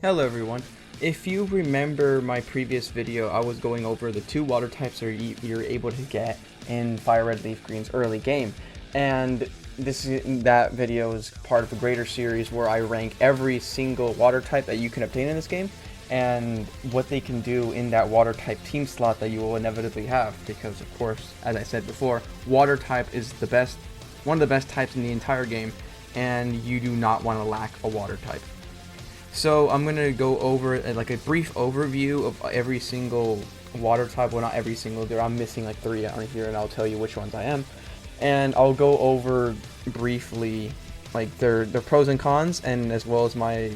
Hello everyone. If you remember my previous video, I was going over the two water types that you're able to get in Fire Red Leaf Green's early game. And that video is part of a greater series where I rank every single water type that you can obtain in this game and what they can do in that water type team slot that you will inevitably have, because of course, as I said before, water type is one of the best types in the entire game, and you do not want to lack a water type. So I'm going to go over like a brief overview of every single water type. Well, not every single. I'm missing like 3 out here, and I'll tell you which ones I am. And I'll go over briefly like their pros and cons, and as well as my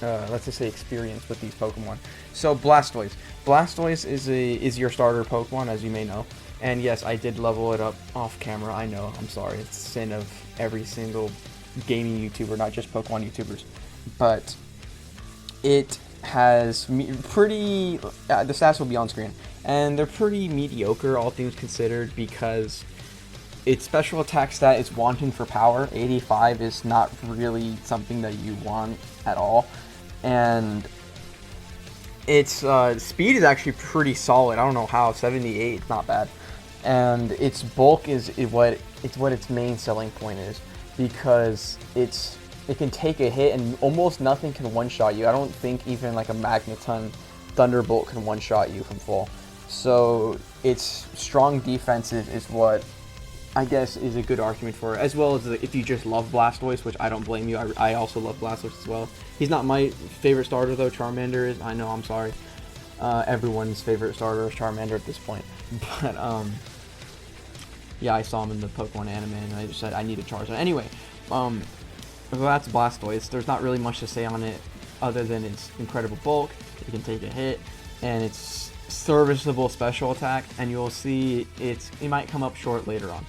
let's just say experience with these Pokemon. So Blastoise. Blastoise is your starter Pokemon, as you may know. And yes, I did level it up off camera. I know. I'm sorry. It's the sin of every single gaming YouTuber, not just Pokemon YouTubers. But it has pretty the stats will be on screen, and they're pretty mediocre, all things considered, because its special attack stat is wanting for power. 85 is not really something that you want at all, and its speed is actually pretty solid. I don't know how. 78 is not bad, and its bulk is what its main selling point is, because it can take a hit and almost nothing can one-shot you. I don't think even like a Magneton Thunderbolt can one-shot you from full. So its strong defense is what I guess is a good argument for it, as well as if you just love Blastoise, which I don't blame you. I also love Blastoise as well. He's not my favorite starter though. Charmander is. I know, I'm sorry. Everyone's favorite starter is Charmander at this point. But yeah, I saw him in the Pokemon anime and I just said I need a Charizard. Anyway, so that's Blastoise. There's not really much to say on it other than its incredible bulk. It can take a hit, and its serviceable special attack, and you'll see it might come up short later on.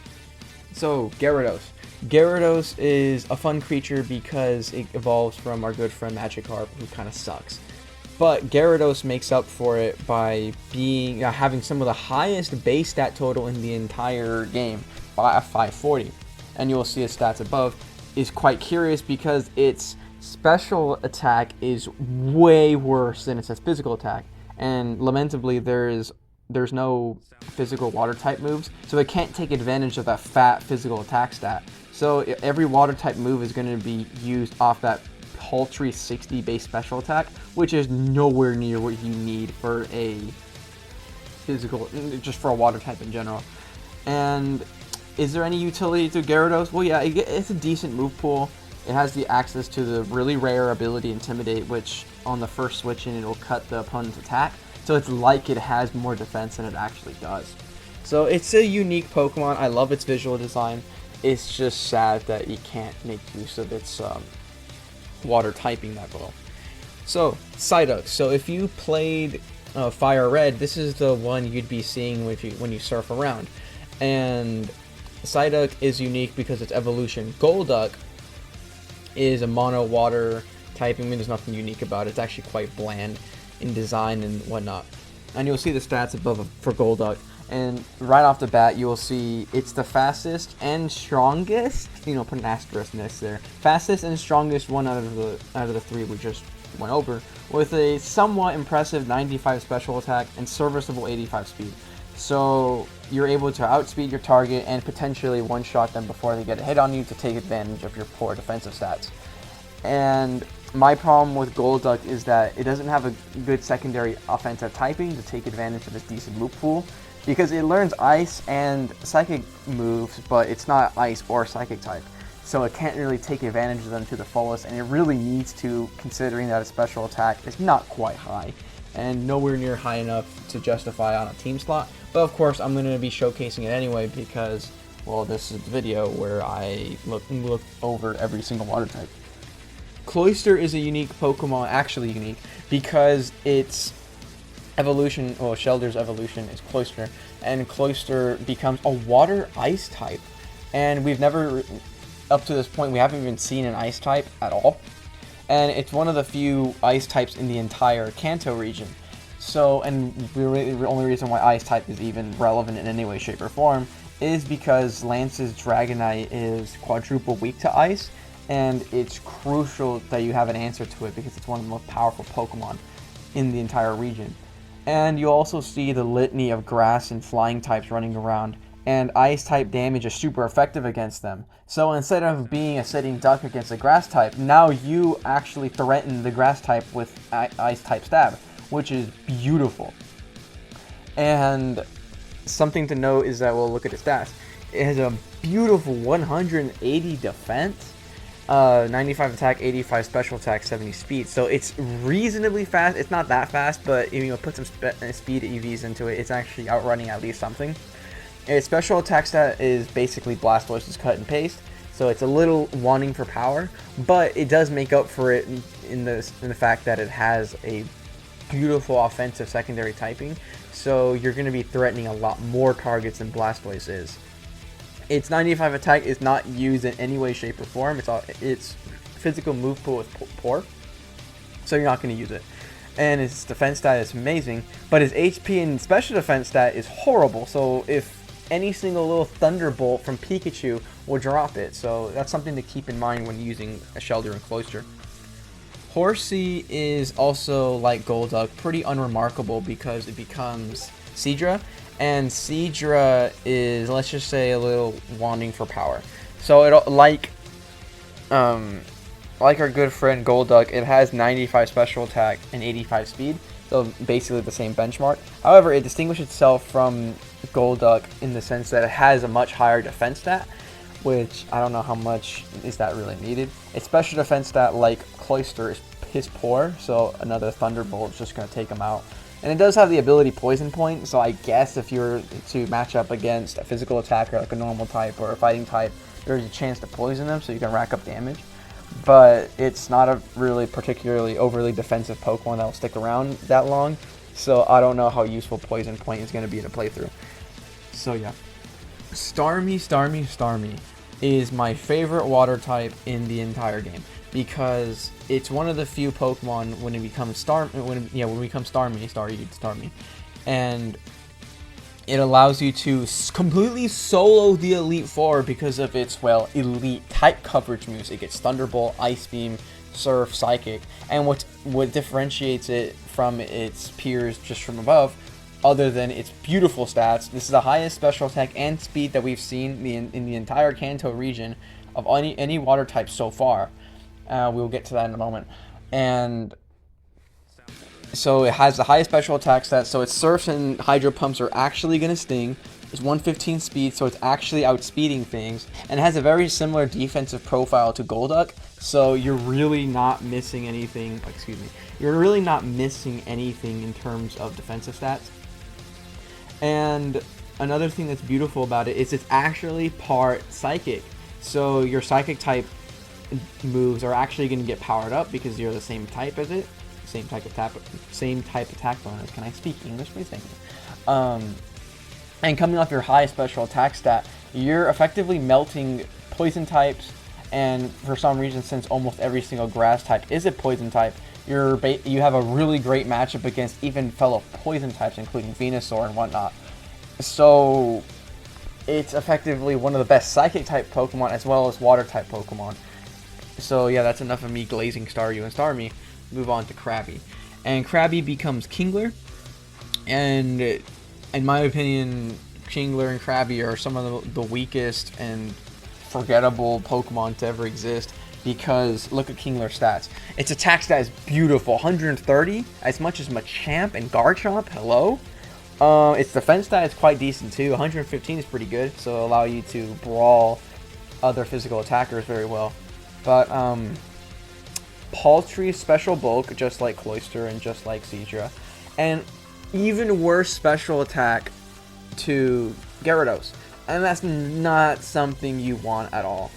So Gyarados. Gyarados is a fun creature because it evolves from our good friend Magikarp, who kind of sucks. But Gyarados makes up for it by having some of the highest base stat total in the entire game by 540, and you will see its stats above. Is quite curious because its special attack is way worse than its physical attack, and lamentably there's no physical water type moves, so it can't take advantage of that fat physical attack stat. So every water type move is going to be used off that paltry 60 base special attack, which is nowhere near what you need for a physical, just for a water type in general. And is there any utility to Gyarados? Well, yeah, it's a decent move pool. It has the access to the really rare ability Intimidate, which on the first switch in, it'll cut the opponent's attack. So it's like it has more defense than it actually does. So it's a unique Pokemon. I love its visual design. It's just sad that you can't make use of its water typing that well. So Psyduck. So if you played Fire Red, this is the one you'd be seeing when you surf around. And Psyduck is unique because its evolution. Golduck is a mono water type. I mean, there's nothing unique about it. It's actually quite bland in design and whatnot. And you'll see the stats above for Golduck. And right off the bat, you will see it's the fastest and strongest. Put an asterisk next there. Fastest and strongest one out of the 3 we just went over, with a somewhat impressive 95 special attack and serviceable 85 speed. So you're able to outspeed your target and potentially one-shot them before they get a hit on you to take advantage of your poor defensive stats. And my problem with Golduck is that it doesn't have a good secondary offensive typing to take advantage of its decent move pool, because it learns Ice and Psychic moves, but it's not Ice or Psychic type. So it can't really take advantage of them to the fullest, and it really needs to, considering that its special attack is not quite high and nowhere near high enough to justify on a team slot. But of course, I'm going to be showcasing it anyway because, well, this is the video where I look over every single water type. Cloyster is a unique Pokemon, actually unique, because its evolution, well, Shelder's evolution is Cloyster, and Cloyster becomes a water ice type. And we've never, up to this point, we haven't even seen an ice type at all. And it's one of the few ice types in the entire Kanto region. So, and the only reason why ice type is even relevant in any way, shape, or form is because Lance's Dragonite is quadruple weak to ice, and it's crucial that you have an answer to it because it's one of the most powerful Pokemon in the entire region. And you also see the litany of grass and flying types running around, and ice type damage is super effective against them. So instead of being a sitting duck against a grass type, now you actually threaten the grass type with ice type stab, which is beautiful. And something to note is that we'll look at its stats. It has a beautiful 180 defense, 95 attack, 85 special attack, 70 speed. So it's reasonably fast. It's not that fast, but if you put some speed EVs into it, it's actually outrunning at least something. Its special attack stat is basically Blastoise's cut and paste, so it's a little wanting for power, but it does make up for it in the fact that it has a beautiful offensive secondary typing, so you're going to be threatening a lot more targets than Blastoise is. Its 95 attack is not used in any way, shape, or form. Its physical move pool is poor, so you're not going to use it. And its defense stat is amazing, but its HP and special defense stat is horrible, so if any single little thunderbolt from Pikachu will drop it, so that's something to keep in mind when using a Shelder and Cloyster. Horsea is also, like Golduck, pretty unremarkable because it becomes Seadra, and Seadra is, let's just say, a little wanting for power. So it like our good friend Golduck, it has 95 special attack and 85 speed, so basically the same benchmark. However, it distinguishes itself from Golduck in the sense that it has a much higher defense stat, which I don't know how much is that really needed. Its special defense stat, like Cloyster, is piss poor, so another Thunderbolt is just going to take him out. And it does have the ability Poison Point, so I guess if you were to match up against a physical attacker like a normal type or a fighting type, there's a chance to poison them so you can rack up damage. But it's not a really particularly overly defensive Pokemon that will stick around that long, so I don't know how useful Poison Point is going to be in a playthrough. So yeah, Starmie is my favorite water type in the entire game because it's one of the few Pokemon when it becomes Starmie, and it allows you to completely solo the Elite Four because of its, well, elite type coverage moves. It gets Thunderbolt, Ice Beam, Surf, Psychic, and what differentiates it from its peers just from above, other than its beautiful stats, this is the highest special attack and speed that we've seen in the entire Kanto region of any water type so far. We'll get to that in a moment. And so it has the highest special attack stats, so its Surfs and Hydro Pumps are actually going to sting. It's 115 speed, so it's actually outspeeding things. And it has a very similar defensive profile to Golduck, so you're really not missing anything. You're really not missing anything in terms of defensive stats. And another thing that's beautiful about it is it's actually part Psychic. So your Psychic type moves are actually going to get powered up because you're the same type as it. Same type attack bonus. Can I speak English, please? Thank you. And coming off your high special attack stat, you're effectively melting poison types, and for some reason, since almost every single grass type is a poison type, you have a really great matchup against even fellow poison types, including Venusaur and whatnot. So it's effectively one of the best Psychic type Pokemon as well as Water type Pokemon. So yeah, that's enough of me glazing Staryu and Starmie. Move on to Krabby. And Krabby becomes Kingler. And in my opinion, Kingler and Krabby are some of the weakest and forgettable Pokemon to ever exist. Because look at Kingler's stats. Its attack stat is beautiful, 130, as much as Machamp and Garchomp. Hello. Its defense stat is quite decent too. 115 is pretty good, so it'll allow you to brawl other physical attackers very well. But paltry special bulk, just like Cloyster and just like Seadra, and even worse special attack to Gyarados, and that's not something you want at all,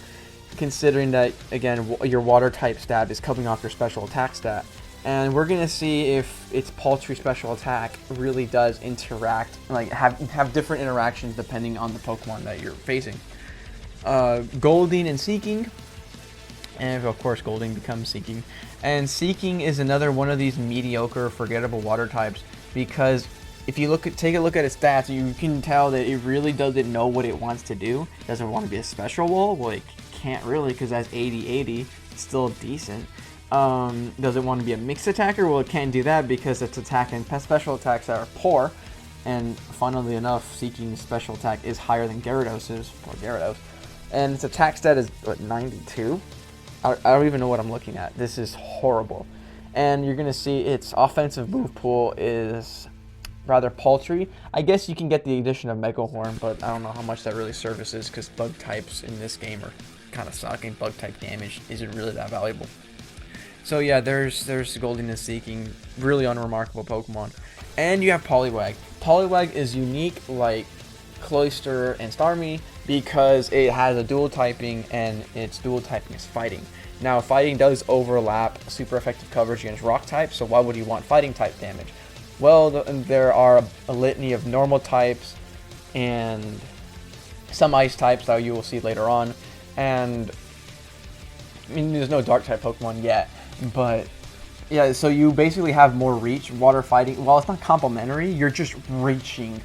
considering that, again, your water type stat is coming off your special attack stat. And we're gonna see if its paltry special attack really does interact, like have different interactions depending on the Pokemon that you're facing. Golding and Seeking, and of course Golding becomes Seeking. And Seeking is another one of these mediocre, forgettable water types, because if you take a look at its stats, you can tell that it really doesn't know what it wants to do. It doesn't want to be a special wall, well, it can't really, because that's 80-80. It's still decent. Doesn't want to be a mixed attacker, well, it can't do that because its attack and special attacks are poor. And funnily enough, Seeking's special attack is higher than Gyarados'. Poor Gyarados. And its attack stat is, what, 92? I don't even know what I'm looking at. This is horrible. And you're going to see its offensive move pool is rather paltry. I guess you can get the addition of Mega Horn, but I don't know how much that really services because bug types in this game are kind of sucking. Bug type damage isn't really that valuable. So yeah, there's Golding and Seeking, really unremarkable Pokemon. And you have Poliwag. Poliwag is unique like Cloyster and Starmie because it has a dual typing, and its dual typing is fighting. Now fighting does overlap super effective coverage against rock types, so why would you want fighting type damage? Well, there are a litany of normal types and some ice types that you will see later on. And I mean, there's no dark type Pokemon yet, but yeah, so you basically have more reach. Water fighting, while it's not complementary, you're just reaching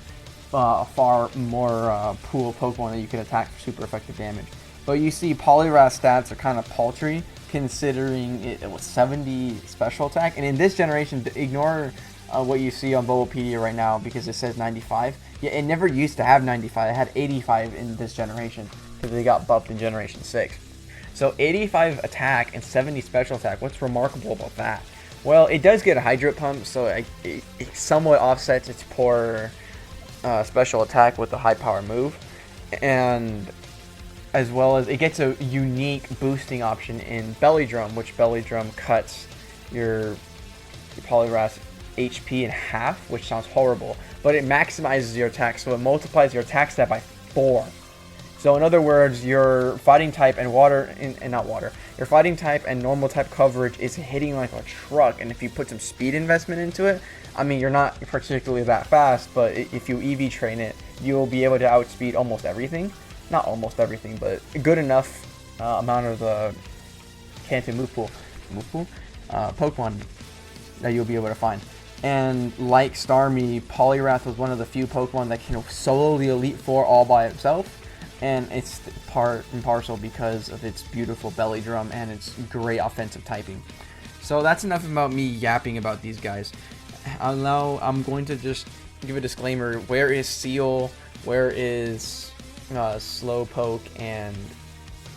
far more pool of Pokemon that you can attack for super effective damage. But you see Poliwrath's stats are kind of paltry considering it was 70 special attack, and in this generation, ignore what you see on Bulbapedia right now because it says 95. Yeah, it never used to have 95. It had 85 in this generation because they got buffed in Generation 6. So 85 attack and 70 special attack. What's remarkable about that? Well, it does get a Hydro Pump, so it somewhat offsets its poor special attack with the high power move, and as well as it gets a unique boosting option in Belly Drum, which Belly Drum cuts your Poliwrath's HP in half, which sounds horrible, but it maximizes your attack, so it multiplies your attack stat by 4. So in other words, your fighting type and your fighting type and normal type coverage is hitting like a truck, and if you put some speed investment into it, I mean, you're not particularly that fast, but if you EV train it, you'll be able to outspeed almost everything. Not almost everything, but a good enough amount of the Kanto move pool Pokemon that you'll be able to find. And like Starmie, Poliwrath was one of the few Pokemon that can solo the Elite Four all by itself. And it's part and parcel because of its beautiful Belly Drum and its great offensive typing. So that's enough about me yapping about these guys. I'm going to just give a disclaimer. Where is Seal? Where is Slowpoke and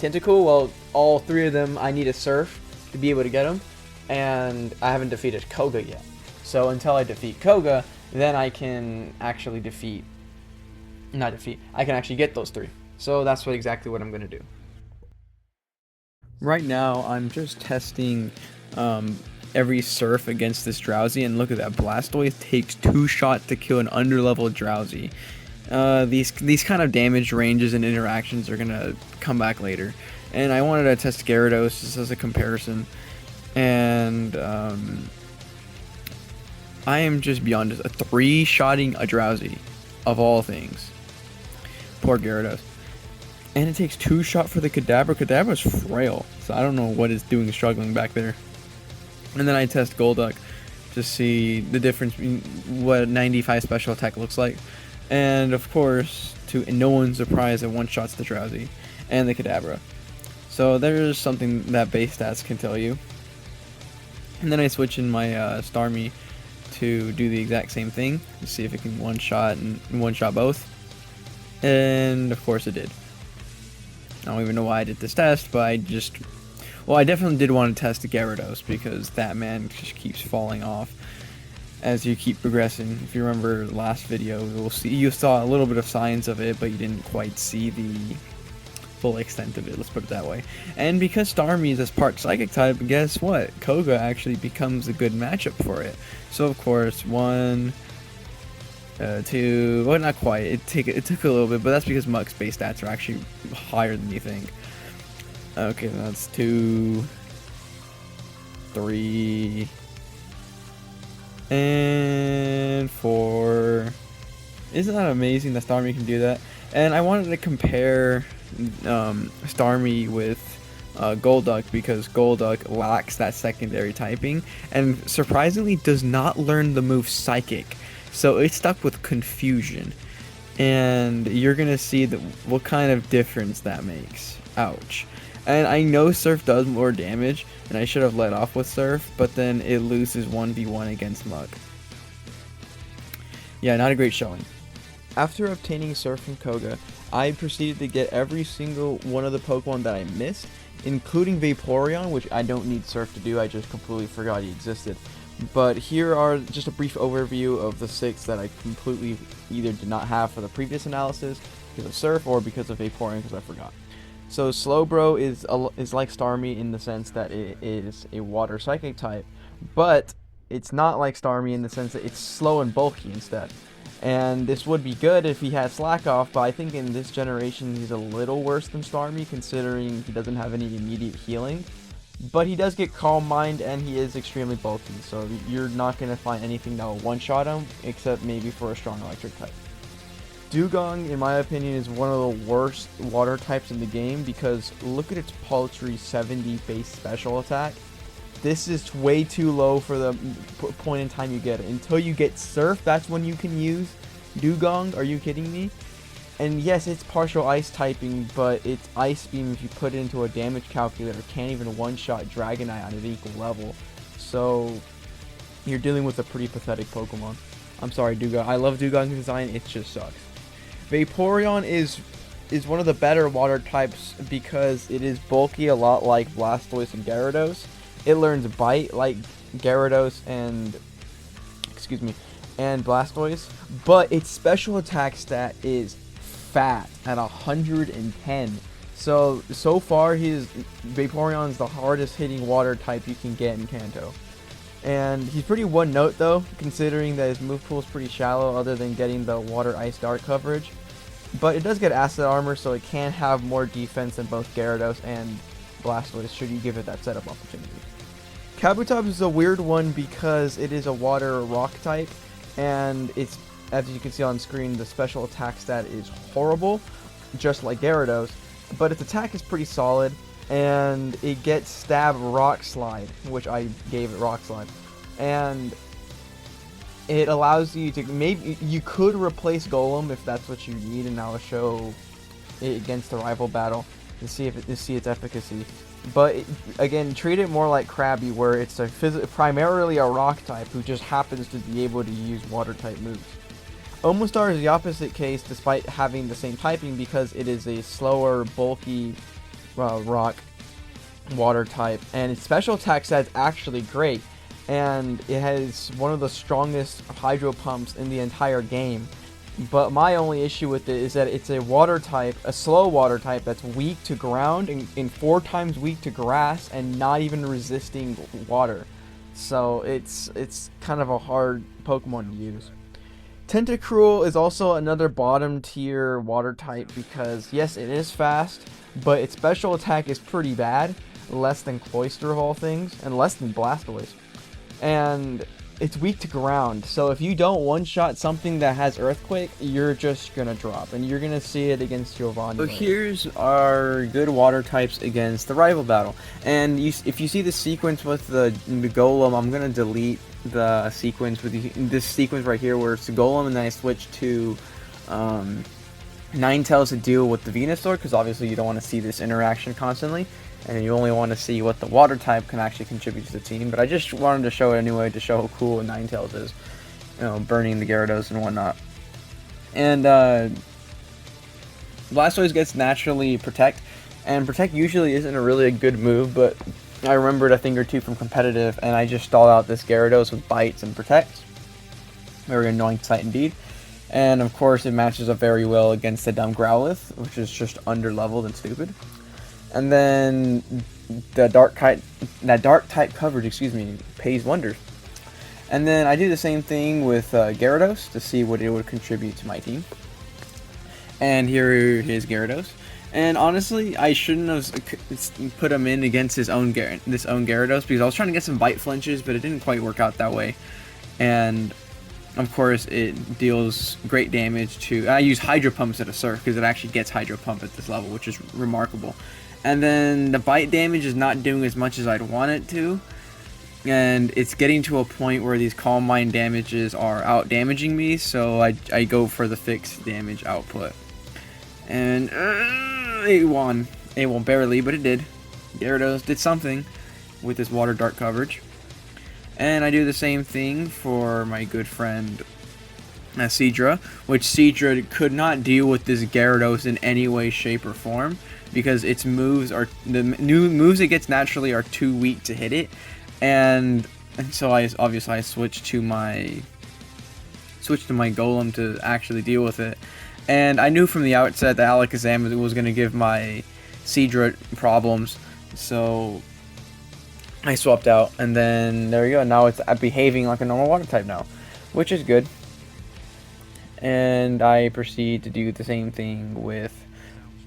Tentacool? Well, all three of them I need a Surf to be able to get them. And I haven't defeated Koga yet. So until I defeat Koga, then I can actually I can actually get those three. So that's exactly what I'm going to do. Right now, I'm just testing every Surf against this Drowsy, and look at that. Blastoise takes 2 shots to kill an underleveled Drowsy. These kind of damage ranges and interactions are going to come back later. And I wanted to test Gyarados just as a comparison. And I am just beyond just a 3-shotting a Drowsy, of all things. Poor Gyarados. And it takes 2 shots for the Kadabra. Kadabra's frail, so I don't know what it's doing struggling back there. And then I test Golduck to see the difference between what 95 special attack looks like. And of course, to no one's surprise, it one-shots the Drowsy and the Kadabra. So there's something that base stats can tell you. And then I switch in my Starmie to do the exact same thing to see if it can one-shot and one-shot both. And of course it did. I don't even know why I did this test, but I definitely did want to test the Gyarados because that man just keeps falling off as you keep progressing. If you remember the last video, you saw a little bit of signs of it, but you didn't quite see the full extent of it, let's put it that way. And because Starmie is part Psychic type, guess what? Koga actually becomes a good matchup for it. So of course, 1, 2, well, not quite. It took a little bit, but that's because Muk's base stats are actually higher than you think. Okay, that's 2, 3, And for... Isn't that amazing that Starmie can do that? And I wanted to compare Starmie with Golduck, because Golduck lacks that secondary typing and surprisingly does not learn the move Psychic. So it's stuck with Confusion. And you're going to see what kind of difference that makes. Ouch. And I know Surf does more damage, and I should have let off with Surf, but then it loses 1v1 against Mug. Yeah, not a great showing. After obtaining Surf from Koga, I proceeded to get every single one of the Pokemon that I missed, including Vaporeon, which I don't need Surf to do, I just completely forgot he existed. But here are just a brief overview of the 6 that I completely either did not have for the previous analysis because of Surf or because of Vaporeon because I forgot. So Slowbro is like Starmie in the sense that it is a water psychic type, but it's not like Starmie in the sense that it's slow and bulky instead. And this would be good if he had Slack Off, but I think in this generation he's a little worse than Starmie considering he doesn't have any immediate healing. But he does get Calm Mind and he is extremely bulky, so you're not going to find anything that will one-shot him except maybe for a strong electric type. Dugong, in my opinion, is one of the worst water types in the game because look at its paltry 70 base special attack. This is way too low for the point in time you get it. Until you get Surf, that's when you can use Dugong. Are you kidding me? And yes, it's partial ice typing, but its Ice Beam, if you put it into a damage calculator, can't even one-shot Dragonite on an equal level. So you're dealing with a pretty pathetic Pokemon. I'm sorry, Dugong. I love Dugong's design, it just sucks. Vaporeon is one of the better water types because it is bulky, a lot like Blastoise and Gyarados. It learns Bite like Gyarados and Blastoise, but its special attack stat is fat at 110. So far Vaporeon is the hardest hitting water type you can get in Kanto. And he's pretty one note though, considering that his move pool is pretty shallow other than getting the water ice dart coverage. But it does get acid armor, so it can have more defense than both Gyarados and Blastoise should you give it that setup opportunity. Kabutops is a weird one because it is a water rock type, and it's, as you can see on screen, the special attack stat is horrible, just like Gyarados, but its attack is pretty solid, and it gets Stab Rock Slide, which I gave it Rock Slide, and it allows you to, maybe you could replace Golem if that's what you need, and I'll show it against the rival battle to see its efficacy. But again, treat it more like Krabby, where it's primarily a rock type who just happens to be able to use water type moves. Omastar is the opposite case despite having the same typing because it is a slower, bulky rock water type, and its special attack stat is actually great, and it has one of the strongest hydro pumps in the entire game. But my only issue with it is that it's a water type, a slow water type that's weak to ground and 4 times weak to grass and not even resisting water. So it's kind of a hard Pokemon to use. Tentacruel is also another bottom tier water type because yes, it is fast, but its special attack is pretty bad, less than Cloyster of all things, and less than Blastoise. And it's weak to ground, so if you don't one-shot something that has Earthquake, you're just gonna drop, and you're gonna see it against Giovanni. So here's our good water types against the rival battle, and if you see the sequence with the Golem, I'm gonna delete the sequence with this sequence right here where it's the Golem, and then I switch to Ninetales to deal with the Venusaur, because obviously you don't want to see this interaction constantly. And you only want to see what the water type can actually contribute to the team. But I just wanted to show it anyway to show how cool Ninetales is. You know, burning the Gyarados and whatnot. And Blastoise gets naturally Protect. And Protect usually isn't really a good move, but I remembered a thing or two from competitive, and I just stalled out this Gyarados with Bites and Protects. Very annoying sight indeed. And of course it matches up very well against the dumb Growlithe, which is just under-leveled and stupid. And then that dark type coverage, pays wonders. And then I do the same thing with Gyarados to see what it would contribute to my team. And here is Gyarados. And honestly, I shouldn't have put him in against this own Gyarados because I was trying to get some bite flinches, but it didn't quite work out that way. and of course it deals great damage to. I use Hydro Pump instead of Surf because it actually gets Hydro Pump at this level, which is remarkable. And then the bite damage is not doing as much as I'd want it to, and it's getting to a point where these Calm Mind damages are out damaging me, so I go for the fixed damage output. And it won. It won barely, but it did. Gyarados did something with this Water Dart coverage. And I do the same thing for my good friend Seadra, which Seadra could not deal with this Gyarados in any way, shape, or form, because its moves are, the new moves it gets naturally are too weak to hit it. And so I switched to my Golem to actually deal with it. And I knew from the outset that Alakazam was going to give my Seadra problems, so I swapped out, and then there you go. Now it's behaving like a normal water type now, which is good. And I proceed to do the same thing with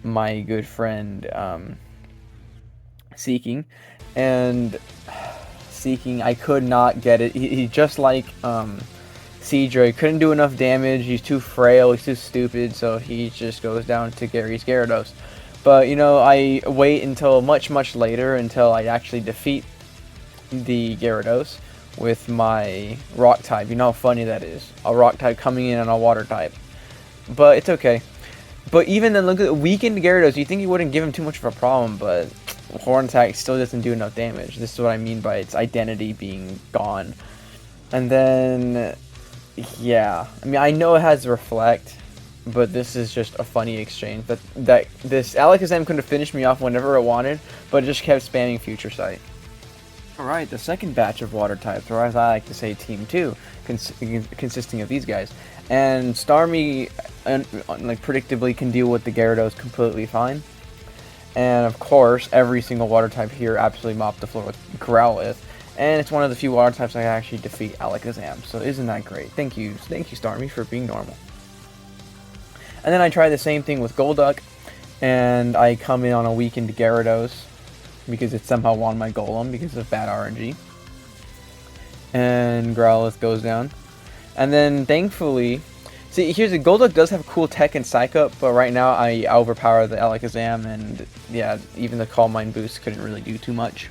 my good friend Seeking, and Seeking, I could not get it. He just like Seadra, couldn't do enough damage. He's too frail, he's too stupid, so he just goes down to Gary's Gyarados. But you know, I wait until much later until I actually defeat the Gyarados with my rock type. You know how funny that is, a rock type coming in on a water type. But it's okay. But even then, look at the weakened Gyarados. You think you wouldn't give him too much of a problem, but Horn attack still doesn't do enough damage. This is what I mean by its identity being gone. And then yeah, I mean, I know it has Reflect, but this is just a funny exchange. That this Alakazam could have finished me off whenever it wanted, but it just kept spamming Future Sight. Alright, the second batch of water types, or as I like to say, Team 2, consisting of these guys. And Starmie, like, predictably can deal with the Gyarados completely fine. And of course, every single water type here absolutely mopped the floor with Growlithe. And it's one of the few water types I can actually defeat Alakazam. So isn't that great? Thank you Starmie, for being normal. And then I try the same thing with Golduck, and I come in on a weakened Gyarados because it somehow won my Golem because of bad RNG. And Growlithe goes down. And then thankfully, see, here's the Golduck does have cool tech and Psych Up, but right now I overpower the Alakazam, and yeah, even the Calm Mind boost couldn't really do too much.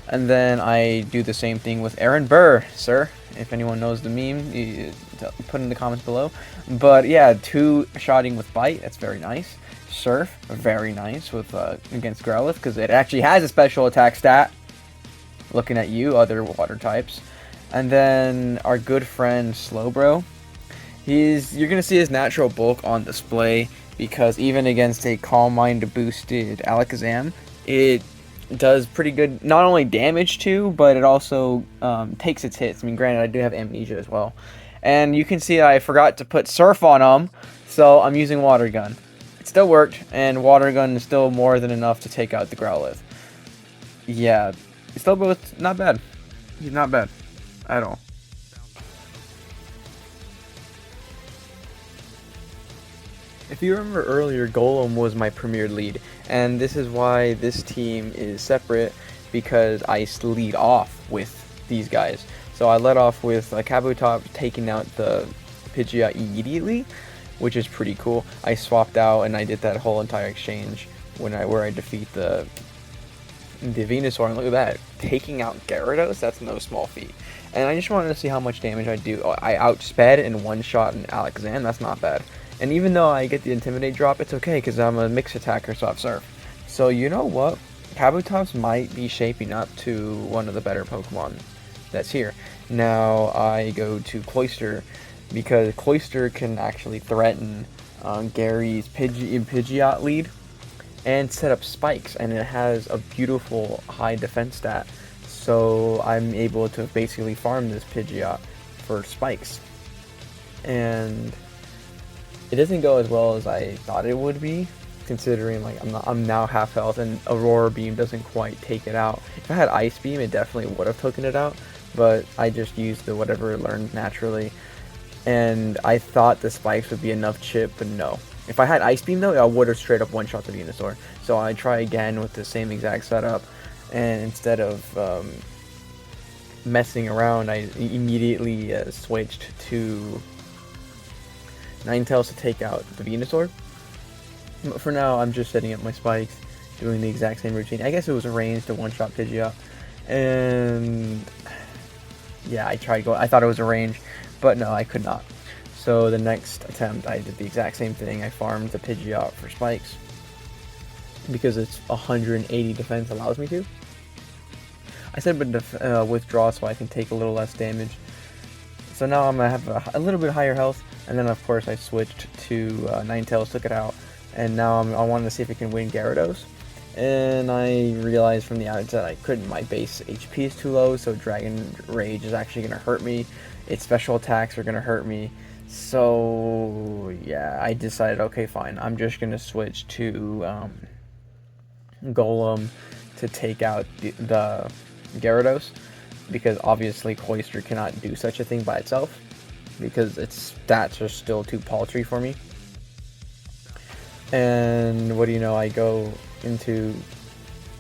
And then I do the same thing with Aaron Burr, sir. If anyone knows the meme, you put in the comments below. But yeah, 2-shotting with Bite, that's very nice. Surf, very nice with against Growlithe, because it actually has a special attack stat. Looking at you, other water types. And then our good friend Slowbro. You're going to see his natural bulk on display, because even against a Calm Mind boosted Alakazam, it does pretty good, not only damage too, but it also takes its hits. I mean, granted, I do have amnesia as well. And you can see I forgot to put Surf on him, so I'm using Water Gun. It still worked, and Water Gun is still more than enough to take out the Growlithe. Yeah, it's still both not bad. He's not bad at all. If you remember earlier, Golem was my premier lead, and this is why this team is separate, because I lead off with these guys. So I led off with Kabutops taking out the Pidgeot immediately, which is pretty cool. I swapped out and I did that whole entire exchange where I defeat the Venusaur, and look at that, taking out Gyarados, that's no small feat. And I just wanted to see how much damage I do. I outsped and one-shot an Alakazam, that's not bad. And even though I get the Intimidate drop, it's okay, because I'm a mixed attacker, so I have Surf. So you know what? Kabutops might be shaping up to one of the better Pokemon that's here. Now I go to Cloyster, because Cloyster can actually threaten Gary's Pidgeot lead and set up spikes, and it has a beautiful high defense stat. So I'm able to basically farm this Pidgeot for spikes. And it doesn't go as well as I thought it would be, considering like I'm now half health and Aurora Beam doesn't quite take it out. If I had Ice Beam, it definitely would have taken it out, but I just used the whatever it learned naturally. And I thought the spikes would be enough chip, but no. If I had Ice Beam though, I would have straight up one-shot the Venusaur. So I try again with the same exact setup, and instead of messing around, I immediately switched to Ninetales to take out the Venusaur. But for now, I'm just setting up my spikes, doing the exact same routine. I guess it was arranged to one-shot Pidgeot, and yeah, I thought it was arranged, but no, I could not. So the next attempt, I did the exact same thing. I farmed the Pidgeot for spikes, because it's 180 defense allows me to. I set up a withdraw so I can take a little less damage. So now I'm going to have a little bit higher health, and then of course I switched to Ninetales, took it out, and now I wanted to see if I can win Gyarados. And I realized from the outset I couldn't. My base HP is too low, so Dragon Rage is actually going to hurt me. Its special attacks are going to hurt me. So yeah, I decided, okay, fine, I'm just going to switch to Golem to take out the Gyarados, because obviously Cloyster cannot do such a thing by itself, because its stats are still too paltry for me. And what do you know, I go into...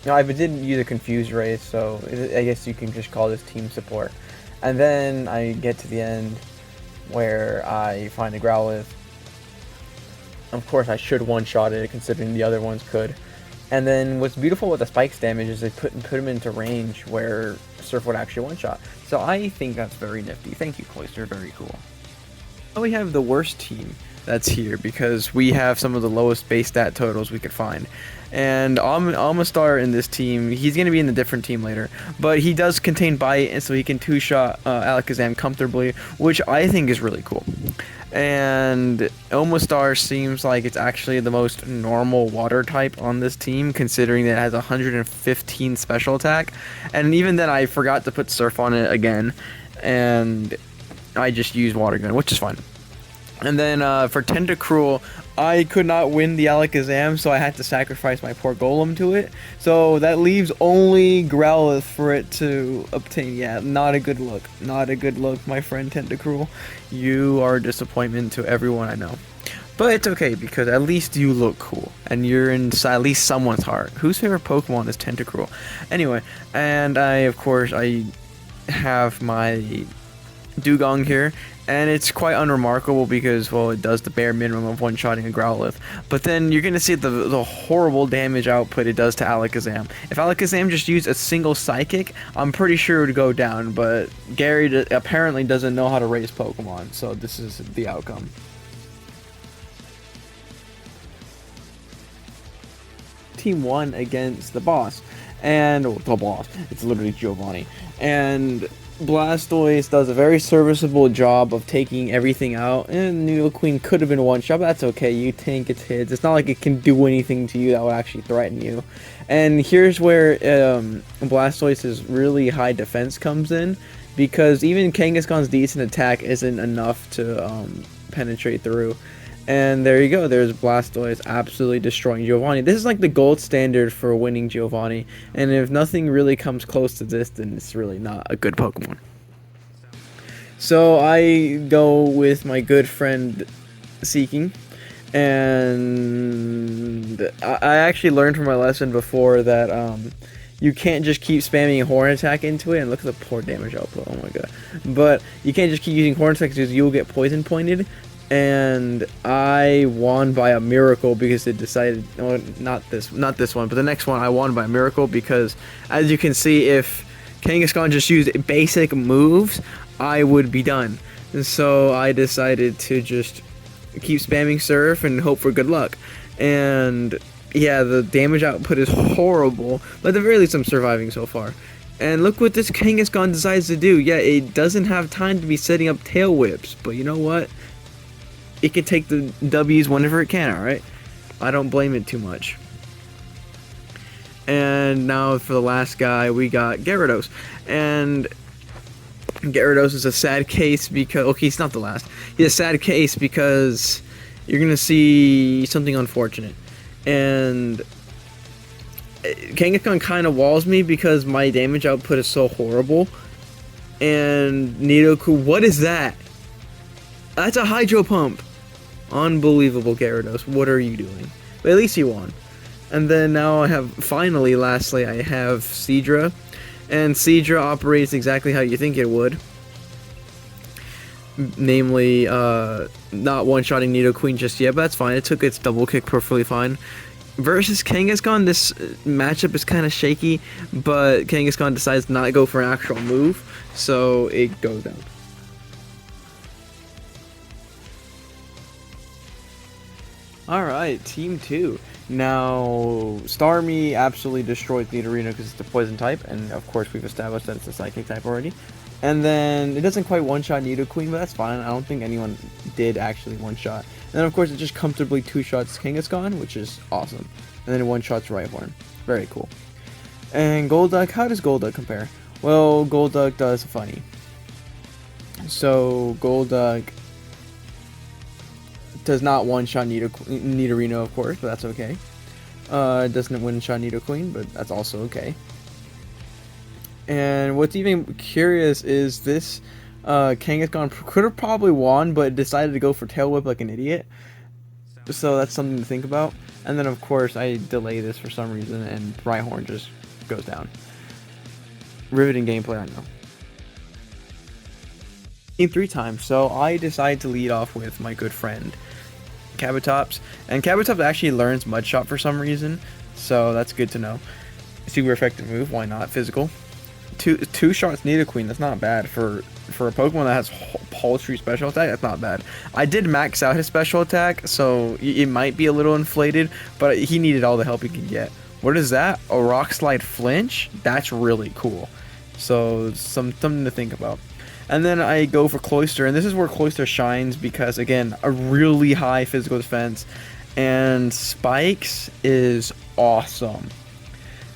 No, I didn't use a Confused Ray, so I guess you can just call this team support. And then I get to the end where I find a Growlithe. Of course, I should one-shot it, considering the other ones could. And then what's beautiful with the Spikes damage is they put him into range where Surf would actually one-shot. So I think that's very nifty. Thank you, Cloyster. Very cool. Now we have the worst team that's here, because we have some of the lowest base stat totals we could find. And Almastar in this team, he's going to be in a different team later, but he does contain Bite, and so he can two-shot Alakazam comfortably, which I think is really cool. And Omastar seems like it's actually the most normal water type on this team, considering that it has 115 special attack. And even then, I forgot to put Surf on it again, and I just used Water Gun, which is fine. And then for Tentacruel, I could not win the Alakazam, so I had to sacrifice my poor Golem to it. So that leaves only Growlithe for it to obtain. Yeah, not a good look. Not a good look, my friend Tentacruel. You are a disappointment to everyone I know. But it's okay, because at least you look cool, and you're in at least someone's heart. Whose favorite Pokemon is Tentacruel? Anyway, and I have my Dugong here, and it's quite unremarkable because, well, it does the bare minimum of one-shotting a Growlithe. But then you're going to see the horrible damage output it does to Alakazam. If Alakazam just used a single Psychic, I'm pretty sure it would go down, but Gary apparently doesn't know how to raise Pokemon, so this is the outcome. Team 1 against the boss, and the boss, it's literally Giovanni, and Blastoise does a very serviceable job of taking everything out, and Nidoqueen could have been one shot, but that's okay. You tank its hits. It's not like it can do anything to you that would actually threaten you. And here's where Blastoise's really high defense comes in, because even Kangaskhan's decent attack isn't enough to penetrate through. And there you go, there's Blastoise absolutely destroying Giovanni. This is like the gold standard for winning Giovanni, and if nothing really comes close to this, then it's really not a good Pokemon. So I go with my good friend Seeking, and I actually learned from my lesson before that you can't just keep spamming Horn Attack into it, and look at the poor damage output, oh my god. But you can't just keep using Horn Attack because you'll get poison pointed. And I won by a miracle because it decided, well, not this one, but the next one I won by a miracle because, as you can see, if Kangaskhan just used basic moves, I would be done. And so I decided to just keep spamming Surf and hope for good luck. And yeah, the damage output is horrible, but at the very least I'm surviving so far. And look what this Kangaskhan decides to do. Yeah, it doesn't have time to be setting up tail whips, but you know what? It can take the W's whenever it can, alright? I don't blame it too much. And now for the last guy, we got Gyarados. And Gyarados is a sad case because... Okay, he's not the last. He's a sad case because you're going to see something unfortunate. And Kangaskhan kind of walls me because my damage output is so horrible. And Nidoku, what is that? That's a Hydro Pump. Unbelievable, Gyarados. What are you doing? But at least he won. And then now I have, finally, lastly, I have Seadra. And Seadra operates exactly how you think it would. Namely, not one-shotting Nidoqueen just yet, but that's fine. It took its double kick perfectly fine. Versus Kangaskhan, this matchup is kind of shaky, but Kangaskhan decides not to go for an actual move, so it goes down. Alright, Team 2. Now, Starmie absolutely destroyed Nidorino because it's a poison type, and of course we've established that it's a psychic type already. And then it doesn't quite one-shot Nidoqueen, but that's fine. I don't think anyone did actually one-shot. And then of course it just comfortably two-shots Kangaskhan, which is awesome. And then it one-shots Rhyhorn. Very cool. And Golduck, how does Golduck compare? Well, Golduck does funny. So, Golduck does not one-shot Nidorino, of course, but that's okay. Doesn't one-shot Nidoqueen, but that's also okay. And what's even curious is this Kangaskhan could have probably won, but decided to go for Tail Whip like an idiot. So that's something to think about. And then, of course, I delay this for some reason, and Rhyhorn just goes down. Riveting gameplay, I know. Team 3 times, so I decided to lead off with my good friend Kabutops, and Kabutops actually learns Mud Shot for some reason, so that's good to know. Super effective move, why not? Physical. Two shots Nidoqueen, that's not bad for a Pokemon that has paltry special attack. That's not bad. I did max out his special attack, so it might be a little inflated, but he needed all the help he could get. What is that? A Rock Slide Flinch? That's really cool. So something to think about. And then I go for Cloyster, and this is where Cloyster shines because, again, a really high physical defense, and Spikes is awesome.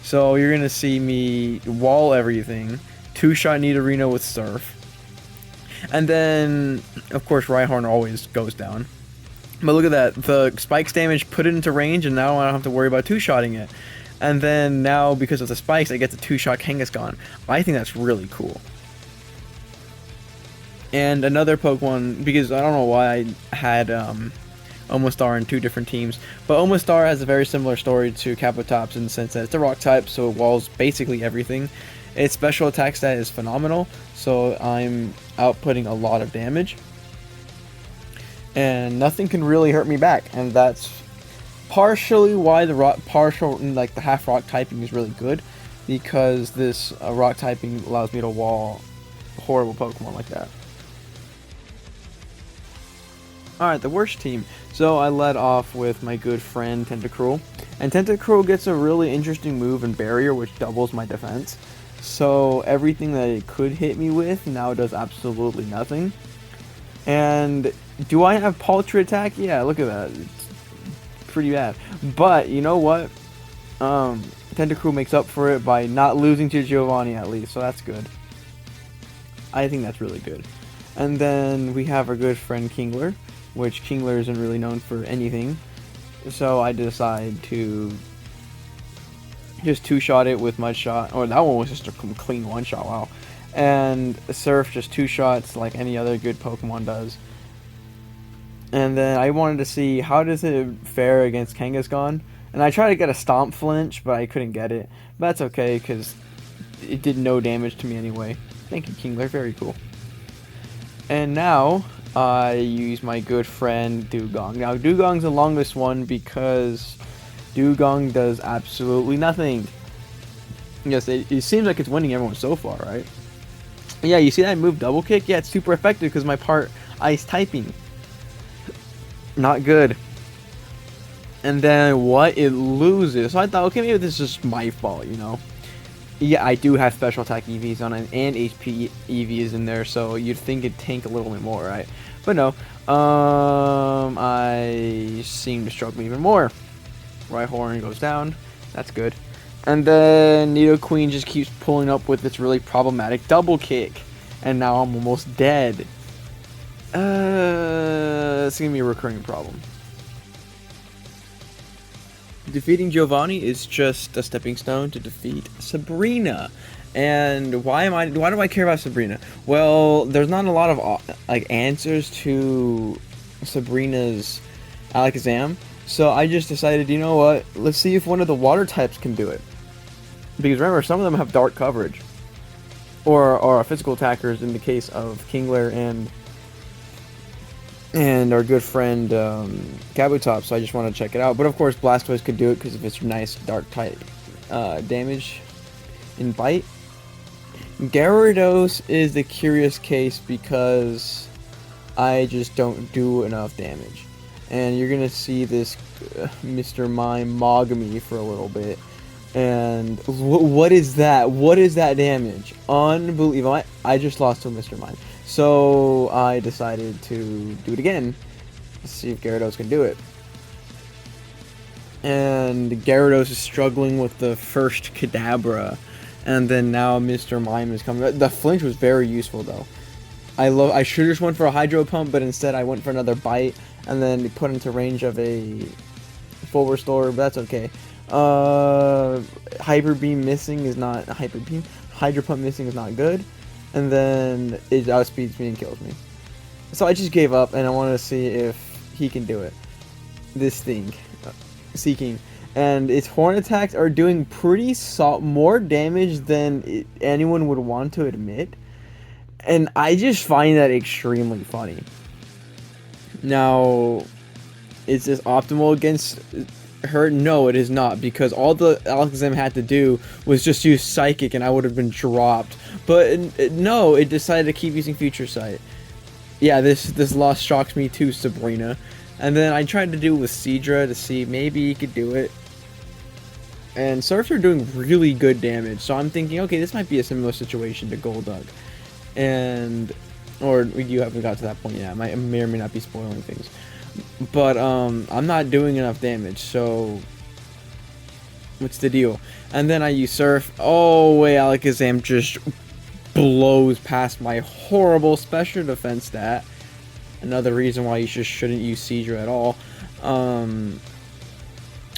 So you're going to see me wall everything, two-shot Nidorino with Surf, and then, of course, Rhyhorn always goes down. But look at that, the Spikes damage put it into range, and now I don't have to worry about two-shotting it. And then now, because of the Spikes, I get the two-shot Kangaskhan. I think that's really cool. And another Pokemon, because I don't know why I had Omastar in two different teams, but Omastar has a very similar story to Kabutops in the sense that it's a rock type, so it walls basically everything. Its special attack stat is phenomenal, so I'm outputting a lot of damage. And nothing can really hurt me back, and that's partially why the half rock typing is really good, because this rock typing allows me to wall horrible Pokemon like that. Alright, the worst team. So I led off with my good friend Tentacruel. And Tentacruel gets a really interesting move in Barrier, which doubles my defense. So everything that it could hit me with now does absolutely nothing. And do I have paltry attack? Yeah, look at that. It's pretty bad. But you know what? Tentacruel makes up for it by not losing to Giovanni at least, so that's good. I think that's really good. And then we have our good friend Kingler, which Kingler isn't really known for anything. So I decide to just two-shot it with Mud Shot. Or that one was just a clean one-shot, wow. And Surf, just two shots like any other good Pokemon does. And then I wanted to see how does it fare against Kangaskhan. And I tried to get a Stomp Flinch, but I couldn't get it. But that's okay, because it did no damage to me anyway. Thank you, Kingler, very cool. And now I use my good friend Dugong. Now Dugong's the longest one because Dugong does absolutely nothing. Yes, it seems like it's winning everyone so far, right? Yeah, you see that move double kick? Yeah, it's super effective because my part ice typing. Not good. And then what? It loses. So I thought, okay, maybe this is just my fault, you know? Yeah, I do have special attack EVs on it, and HP EVs in there, so you'd think it'd tank a little bit more, right? But no. I seem to struggle even more. Rhyhorn goes down. That's good. And then Nidoqueen just keeps pulling up with this really problematic double kick. And now I'm almost dead. It's going to be a recurring problem. Defeating Giovanni is just a stepping stone to defeat Sabrina. And why do I care about Sabrina? Well, there's not a lot of answers to Sabrina's Alakazam. So I just decided, you know what? Let's see if one of the water types can do it. Because remember, some of them have dark coverage. or physical attackers in the case of Kingler and our good friend Kabutops. So I just want to check it out. But of course, Blastoise could do it because of its nice dark type damage in bite. Gyarados is the curious case because I just don't do enough damage. And you're gonna see this Mr. Mime mog me for a little bit. And what is that? What is that damage? Unbelievable. I just lost to Mr. Mime. So I decided to do it again. Let's see if Gyarados can do it. And Gyarados is struggling with the first Kadabra. And then now Mr. Mime is coming. The flinch was very useful though. I should have just went for a Hydro Pump, but instead I went for another Bite and then put into range of a full restore, but that's okay. Hyper Beam missing is not Hyper Beam. Hydro Pump missing is not good. And then it outspeeds me and kills me. So I just gave up and I wanted to see if he can do it. This thing. Seeking. And its horn attacks are doing pretty more damage than anyone would want to admit. And I just find that extremely funny. Now, is this optimal against her? No, it is not, because all the Alakazam had to do was just use Psychic and I would have been dropped. But no, it decided to keep using Future Sight. Yeah, this loss shocks me too, Sabrina. And then I tried to do it with Seadra to see maybe he could do it. And Surfs are doing really good damage, so I'm thinking, okay, this might be a similar situation to Golduck. Or you haven't got to that point yet. I may or may not be spoiling things. But I'm not doing enough damage, so what's the deal? And then I use Surf. Oh wait, Alakazam just blows past my horrible special defense stat. Another reason why you just shouldn't use Seadra at all.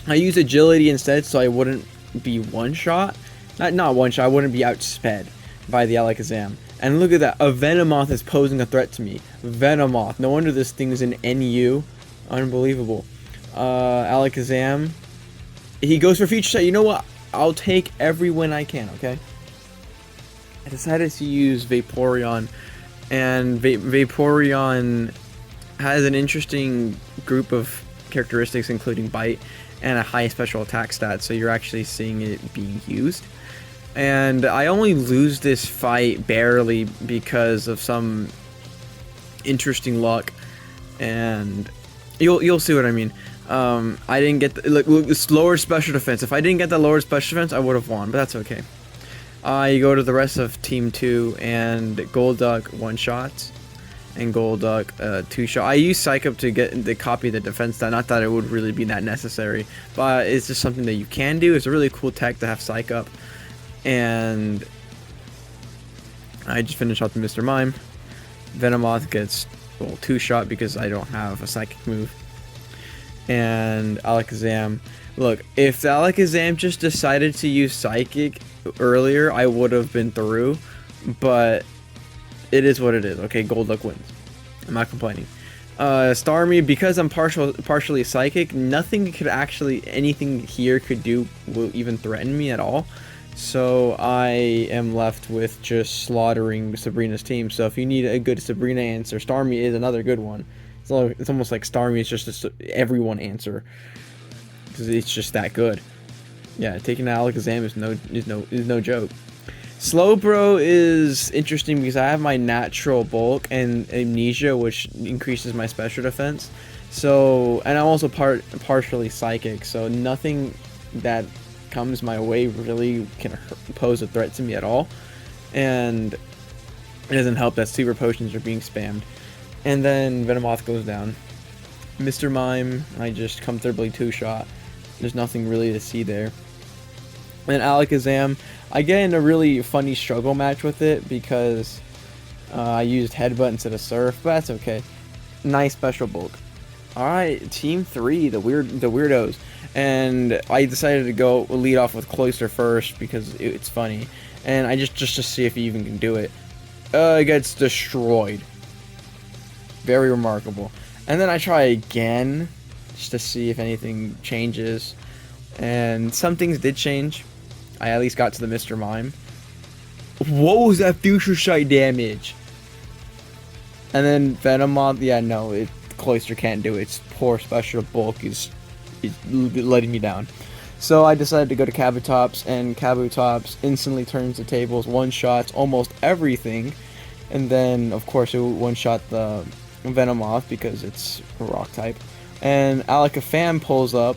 I use Agility instead, so I wouldn't be one-shot. Not one-shot, I wouldn't be outsped by the Alakazam. And look at that, a Venomoth is posing a threat to me. Venomoth, no wonder this thing is an NU. Unbelievable. Alakazam, he goes for Future Sight. You know what? I'll take every win I can, okay? I decided to use Vaporeon, and Vaporeon has an interesting group of characteristics, including Bite and a high special attack stat, so you're actually seeing it being used. And I only lose this fight barely because of some interesting luck, and you'll see what I mean. I didn't get this lower special defense. If I didn't get the lower special defense, I would have won, but that's okay. You go to the rest of Team 2, and Golduck one-shots, and Golduck 2-shot. I use Psych Up to get the copy the defense stat. Not that it would really be that necessary, but it's just something that you can do. It's a really cool tech to have Psych Up. And I just finished off the Mr. Mime. Venomoth gets 2-shot because I don't have a Psychic move. And Alakazam, look, if the Alakazam just decided to use Psychic earlier, I would have been through. But it is what it is. Okay, Golduck wins. I'm not complaining. Starmie, because I'm partially Psychic, anything here could do will even threaten me at all. So I am left with just slaughtering Sabrina's team. So if you need a good Sabrina answer, Starmie is another good one. It's almost like Starmie is just everyone answer, because it's just that good. Yeah, taking out Alakazam is no joke. Slowbro is interesting because I have my natural bulk and amnesia, which increases my special defense. So, and I'm also partially psychic, so nothing that comes my way really can pose a threat to me at all. And it doesn't help that super potions are being spammed. And then Venomoth goes down. Mr. Mime, I just comfortably 2-shot. There's nothing really to see there. And Alakazam, I get in a really funny struggle match with it because I used Headbutt instead of Surf, but that's okay. Nice special bulk. Alright, Team 3, the weirdos. And I decided to go lead off with Cloyster first because it's funny. And I just to see if he even can do it. It gets destroyed. Very remarkable. And then I try again just to see if anything changes. And some things did change. I at least got to the Mr. Mime. What was that future sight damage? And then Venomoth, yeah, no, Cloyster can't do it. Its poor special bulk is letting me down. So I decided to go to Kabutops, and Kabutops instantly turns the tables, one-shots almost everything. And then, of course, it one-shot the Venomoth because it's a rock type. And Alakazam pulls up.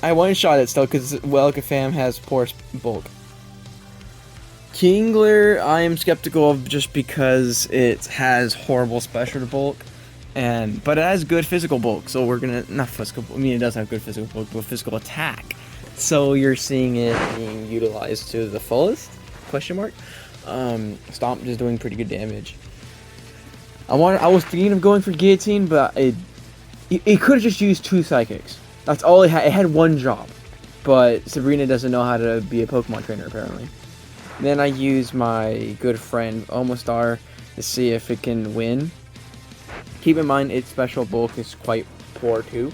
I one-shot it still because Alakazam has poor bulk. Kingler, I am skeptical of just because it has horrible special bulk, but it has good physical bulk. So we're gonna not physical. I mean, it does have good physical bulk, but physical attack. So you're seeing it being utilized to the fullest? Question mark. Stomp is doing pretty good damage. I was thinking of going for Guillotine, but it could have just used 2 Psychics. That's all it had. It had one job, but Sabrina doesn't know how to be a Pokemon trainer apparently. Then I use my good friend Omostar to see if it can win. Keep in mind its special bulk is quite poor too,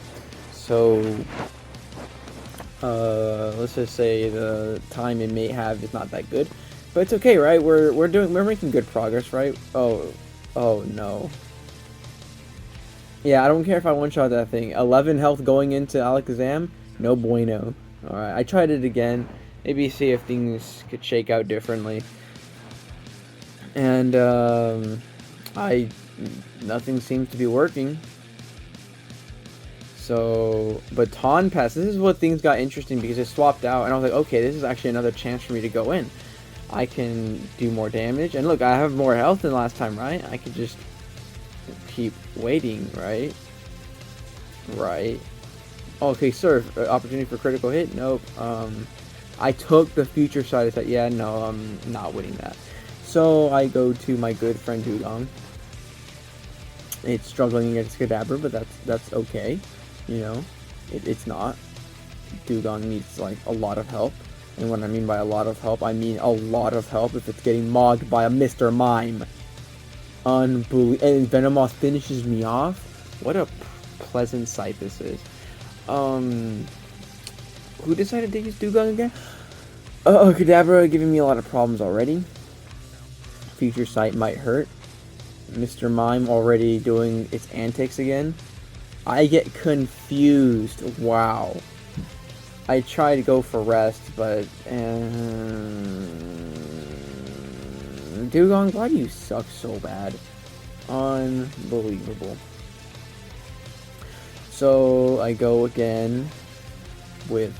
so let's just say the time it may have is not that good, but it's okay, right? We're making good progress, right? Oh no. Yeah, I don't care if I one-shot that thing. 11 health going into Alakazam, no bueno. Alright, I tried it again. Maybe see if things could shake out differently. And nothing seems to be working. So Baton Pass, this is what things got interesting because it swapped out and I was like, okay, this is actually another chance for me to go in. I can do more damage, and look, I have more health than last time, right? I could just keep waiting, right? Right. Okay, sir, opportunity for critical hit? Nope. I took the future side of that. Yeah, no, I'm not winning that. So I go to my good friend Dugong. It's struggling against Kadabra, but that's okay. You know, it's not. Dugong needs like a lot of help. And what I mean by a lot of help, I mean a lot of help if it's getting mogged by a Mr. Mime. Unbelievable. And Venomoth finishes me off. What a pleasant sight this is. Who decided to use Dugong again? Oh, Kadabra giving me a lot of problems already. Future Sight might hurt. Mr. Mime already doing its antics again. I get confused. Wow. I try to go for rest, but Dugong, why do you suck so bad? Unbelievable. So I go again with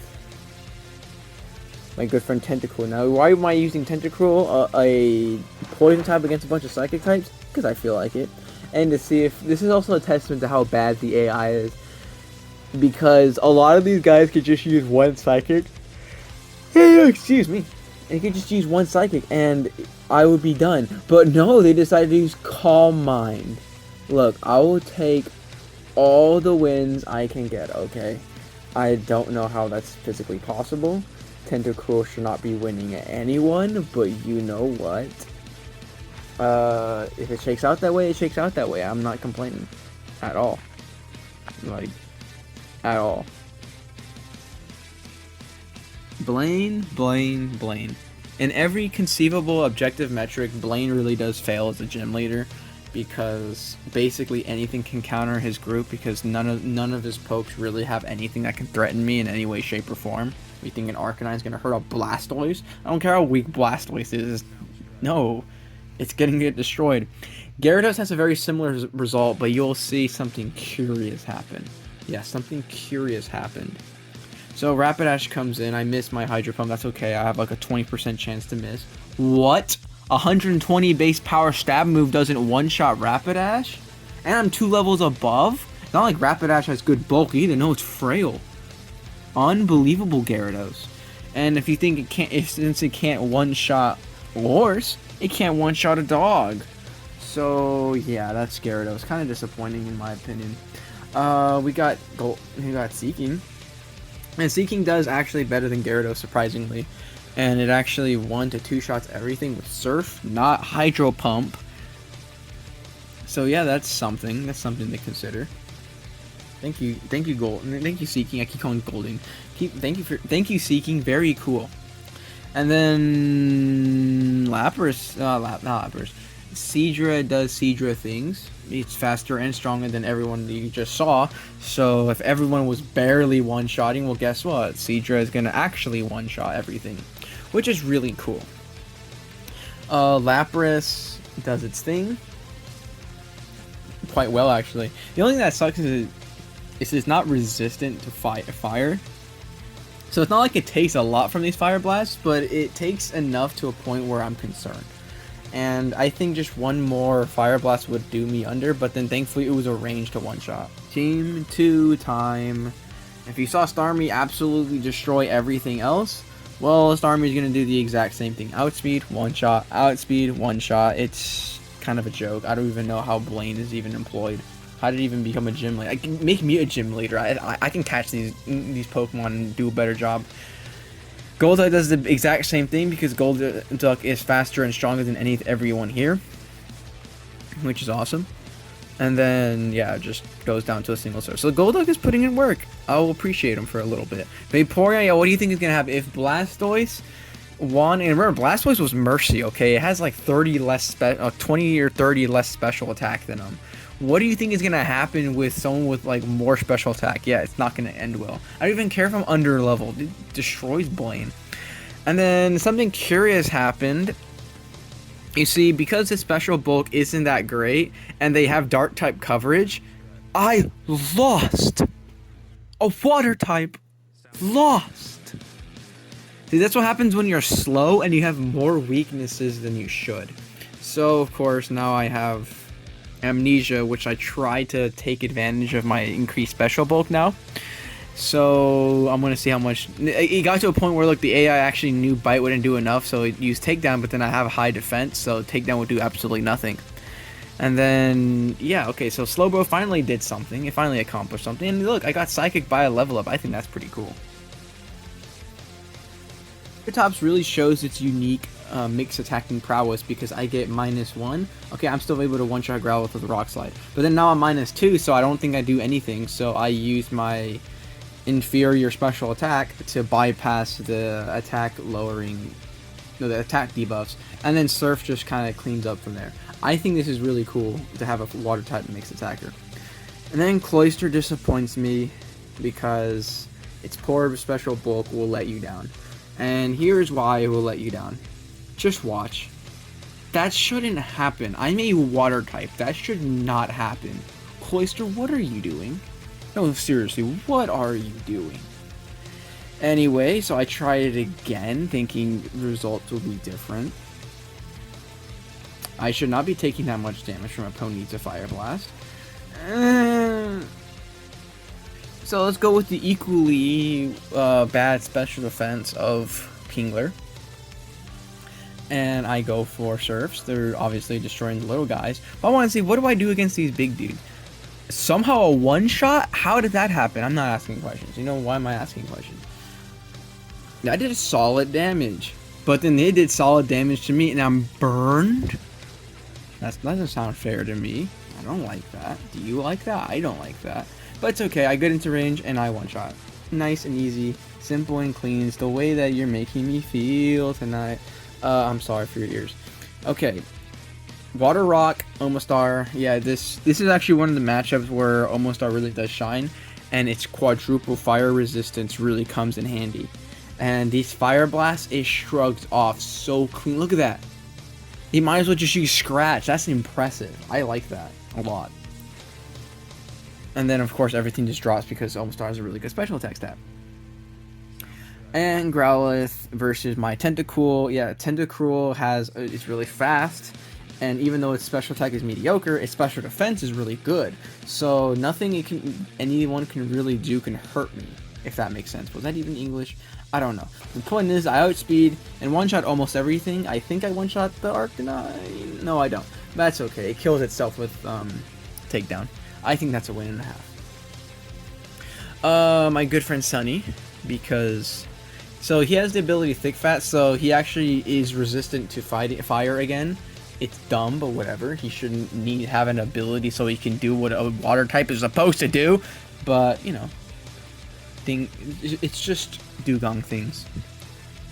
my good friend Tentacruel. Now, why am I using Tentacruel? A poison type against a bunch of psychic types? Because I feel like it. And to see if this is also a testament to how bad the AI is. Because a lot of these guys could just use one psychic. Excuse me. They could just use one psychic and I would be done. But no, they decided to use Calm Mind. Look, I will take all the wins I can get, okay? I don't know how that's physically possible. Tentacruel should not be winning at anyone, but you know what? If it shakes out that way, it shakes out that way. I'm not complaining. At all. Like, at all. Blaine. In every conceivable objective metric, Blaine really does fail as a gym leader, because basically anything can counter his group, because none of his pokes really have anything that can threaten me in any way, shape, or form. You think an Arcanine is gonna hurt a Blastoise? I don't care how weak Blastoise is. No, it's gonna get destroyed. Gyarados has a very similar result, but you'll see something curious happen. Yeah, something curious happened. So Rapidash comes in. I miss my Hydro Pump. That's okay. I have like a 20% chance to miss. What? 120 base power stab move doesn't one-shot Rapidash? And I'm 2 levels above? It's not like Rapidash has good bulk either. No, it's frail. Unbelievable, Gyarados. And if you think it can't, since it can't one-shot horse, it can't one-shot a dog. So yeah, that's Gyarados. Kind of disappointing in my opinion. We got Seeking. And Seeking does actually better than Gyarados, surprisingly. And it actually 1 to 2 shots everything with Surf, not Hydro Pump. So yeah, that's something. That's something to consider. Thank you, Gold. Thank you, Seeking. I keep calling Golding. Thank you, Seeking. Very cool. And then Lapras, not Lapras. Seadra does Seadra things. It's faster and stronger than everyone you just saw. So if everyone was barely one-shotting, well, guess what? Seadra is gonna actually one-shot everything, which is really cool. Lapras does its thing quite well, actually. The only thing that sucks is it's not resistant to fire. So it's not like it takes a lot from these fire blasts, but it takes enough to a point where I'm concerned. And I think just one more fire blast would do me under, but then thankfully it was a range to one shot. Team 2 time. If you saw Starmie absolutely destroy everything else, well, Starmie's gonna do the exact same thing. Outspeed, one shot, outspeed, one shot. It's kind of a joke. I don't even know how Blaine is even employed. How did it even become a gym leader? I can make me a gym leader. I can catch these Pokemon and do a better job. Golduck does the exact same thing because Golduck is faster and stronger than everyone here, which is awesome. And then, yeah, it just goes down to a single serve. So Golduck is putting in work. I'll appreciate him for a little bit. Vaporeon, yeah, what do you think is going to happen? If Blastoise won, and remember, Blastoise was Mercy, okay? It has like 20 or 30 less special attack than him. What do you think is going to happen with someone with like more special attack? Yeah, it's not going to end well. I don't even care if I'm under leveled. It destroys Blaine. And then something curious happened. You see, because his special bulk isn't that great, and they have dark type coverage, I lost. A water type lost. See, that's what happens when you're slow and you have more weaknesses than you should. So, of course, now I have Amnesia, which I try to take advantage of my increased special bulk now. So I'm going to see how much... It got to a point where, look, the AI actually knew Bite wouldn't do enough, so it used Takedown, but then I have high defense, so Takedown would do absolutely nothing. And then, yeah, okay, so Slowbro finally did something. It finally accomplished something. And look, I got Psychic by a level up. I think that's pretty cool. Triceratops really shows its unique mixed attacking prowess because I get -1. Okay, I'm still able to one-shot Growlithe with a Rock Slide. But then now I'm -2, so I don't think I do anything. So I use my inferior special attack to bypass the attack debuffs. And then Surf just kind of cleans up from there. I think this is really cool to have a water type mixed attacker. And then Cloyster disappoints me because its poor special bulk will let you down. And here's why it will let you down. Just watch. That shouldn't happen. I'm a water type. That should not happen. Cloyster, what are you doing? No, seriously, what are you doing? Anyway, so I tried it again, thinking the results will be different. I should not be taking that much damage from a Ponyta Fire Blast. So let's go with the equally bad special defense of Kingler. And I go for Surfs. They're obviously destroying the little guys. But I want to see, what do I do against these big dudes? Somehow a one-shot? How did that happen? I'm not asking questions. You know, why am I asking questions? I did solid damage. But then they did solid damage to me and I'm burned? That doesn't sound fair to me. I don't like that. Do you like that? I don't like that. But it's okay. I get into range and I one-shot. Nice and easy. Simple and clean. It's the way that you're making me feel tonight. I'm sorry for your ears. Okay. Water Rock, Omastar. Yeah, this is actually one of the matchups where Omastar really does shine. And its quadruple fire resistance really comes in handy. And these Fire Blasts, it shrugs off so clean. Look at that. You might as well just use Scratch. That's impressive. I like that a lot. And then, of course, everything just drops because Omastar has a really good special attack stat. And Growlithe versus my Tentacool. Yeah, Tentacool is really fast. And even though its special attack is mediocre, its special defense is really good. So nothing anyone can really do can hurt me, if that makes sense. Was that even English? I don't know. The point is, I outspeed and one-shot almost everything. I think I one-shot the Arcanine. No, I don't. That's okay. It kills itself with Takedown. I think that's a win and a half. My good friend Sunny, because... So he has the ability Thick Fat, so he actually is resistant to fire again. It's dumb, but whatever. He shouldn't have an ability so he can do what a water type is supposed to do. But, you know, it's just dugong things.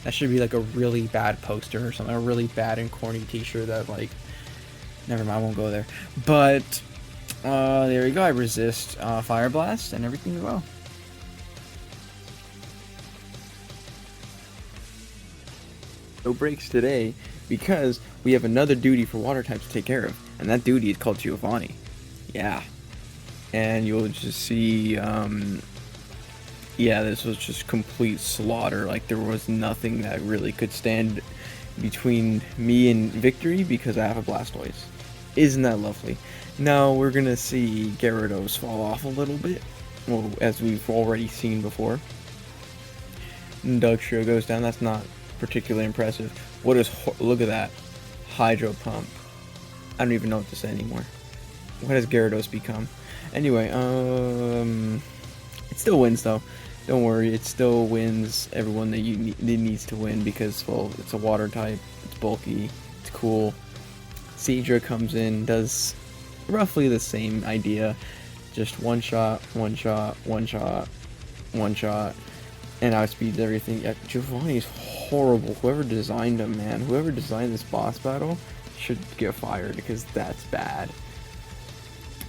That should be like a really bad poster or something, a really bad and corny t-shirt that like, never mind, I won't go there. But there we go, I resist Fire Blast and everything as well. No breaks today because we have another duty for water types to take care of, and that duty is called Giovanni. Yeah. And you'll just see, yeah, this was just complete slaughter. Like, there was nothing that really could stand between me and victory because I have a Blastoise. Isn't that lovely? Now we're gonna see Gyarados fall off a little bit, well, as we've already seen before. Dugshow goes down. That's not particularly impressive. What is, look at that, Hydro Pump. I don't even know what to say anymore. What has Gyarados become? Anyway, it still wins though. Don't worry, it still wins everyone that it needs to win because, well, it's a water type, it's bulky, it's cool. Seadra comes in, does roughly the same idea, just one shot, one shot, one shot, one shot, and outspeeds everything. Yeah, Giovanni's horrible. Whoever designed him, man, whoever designed this boss battle should get fired because that's bad.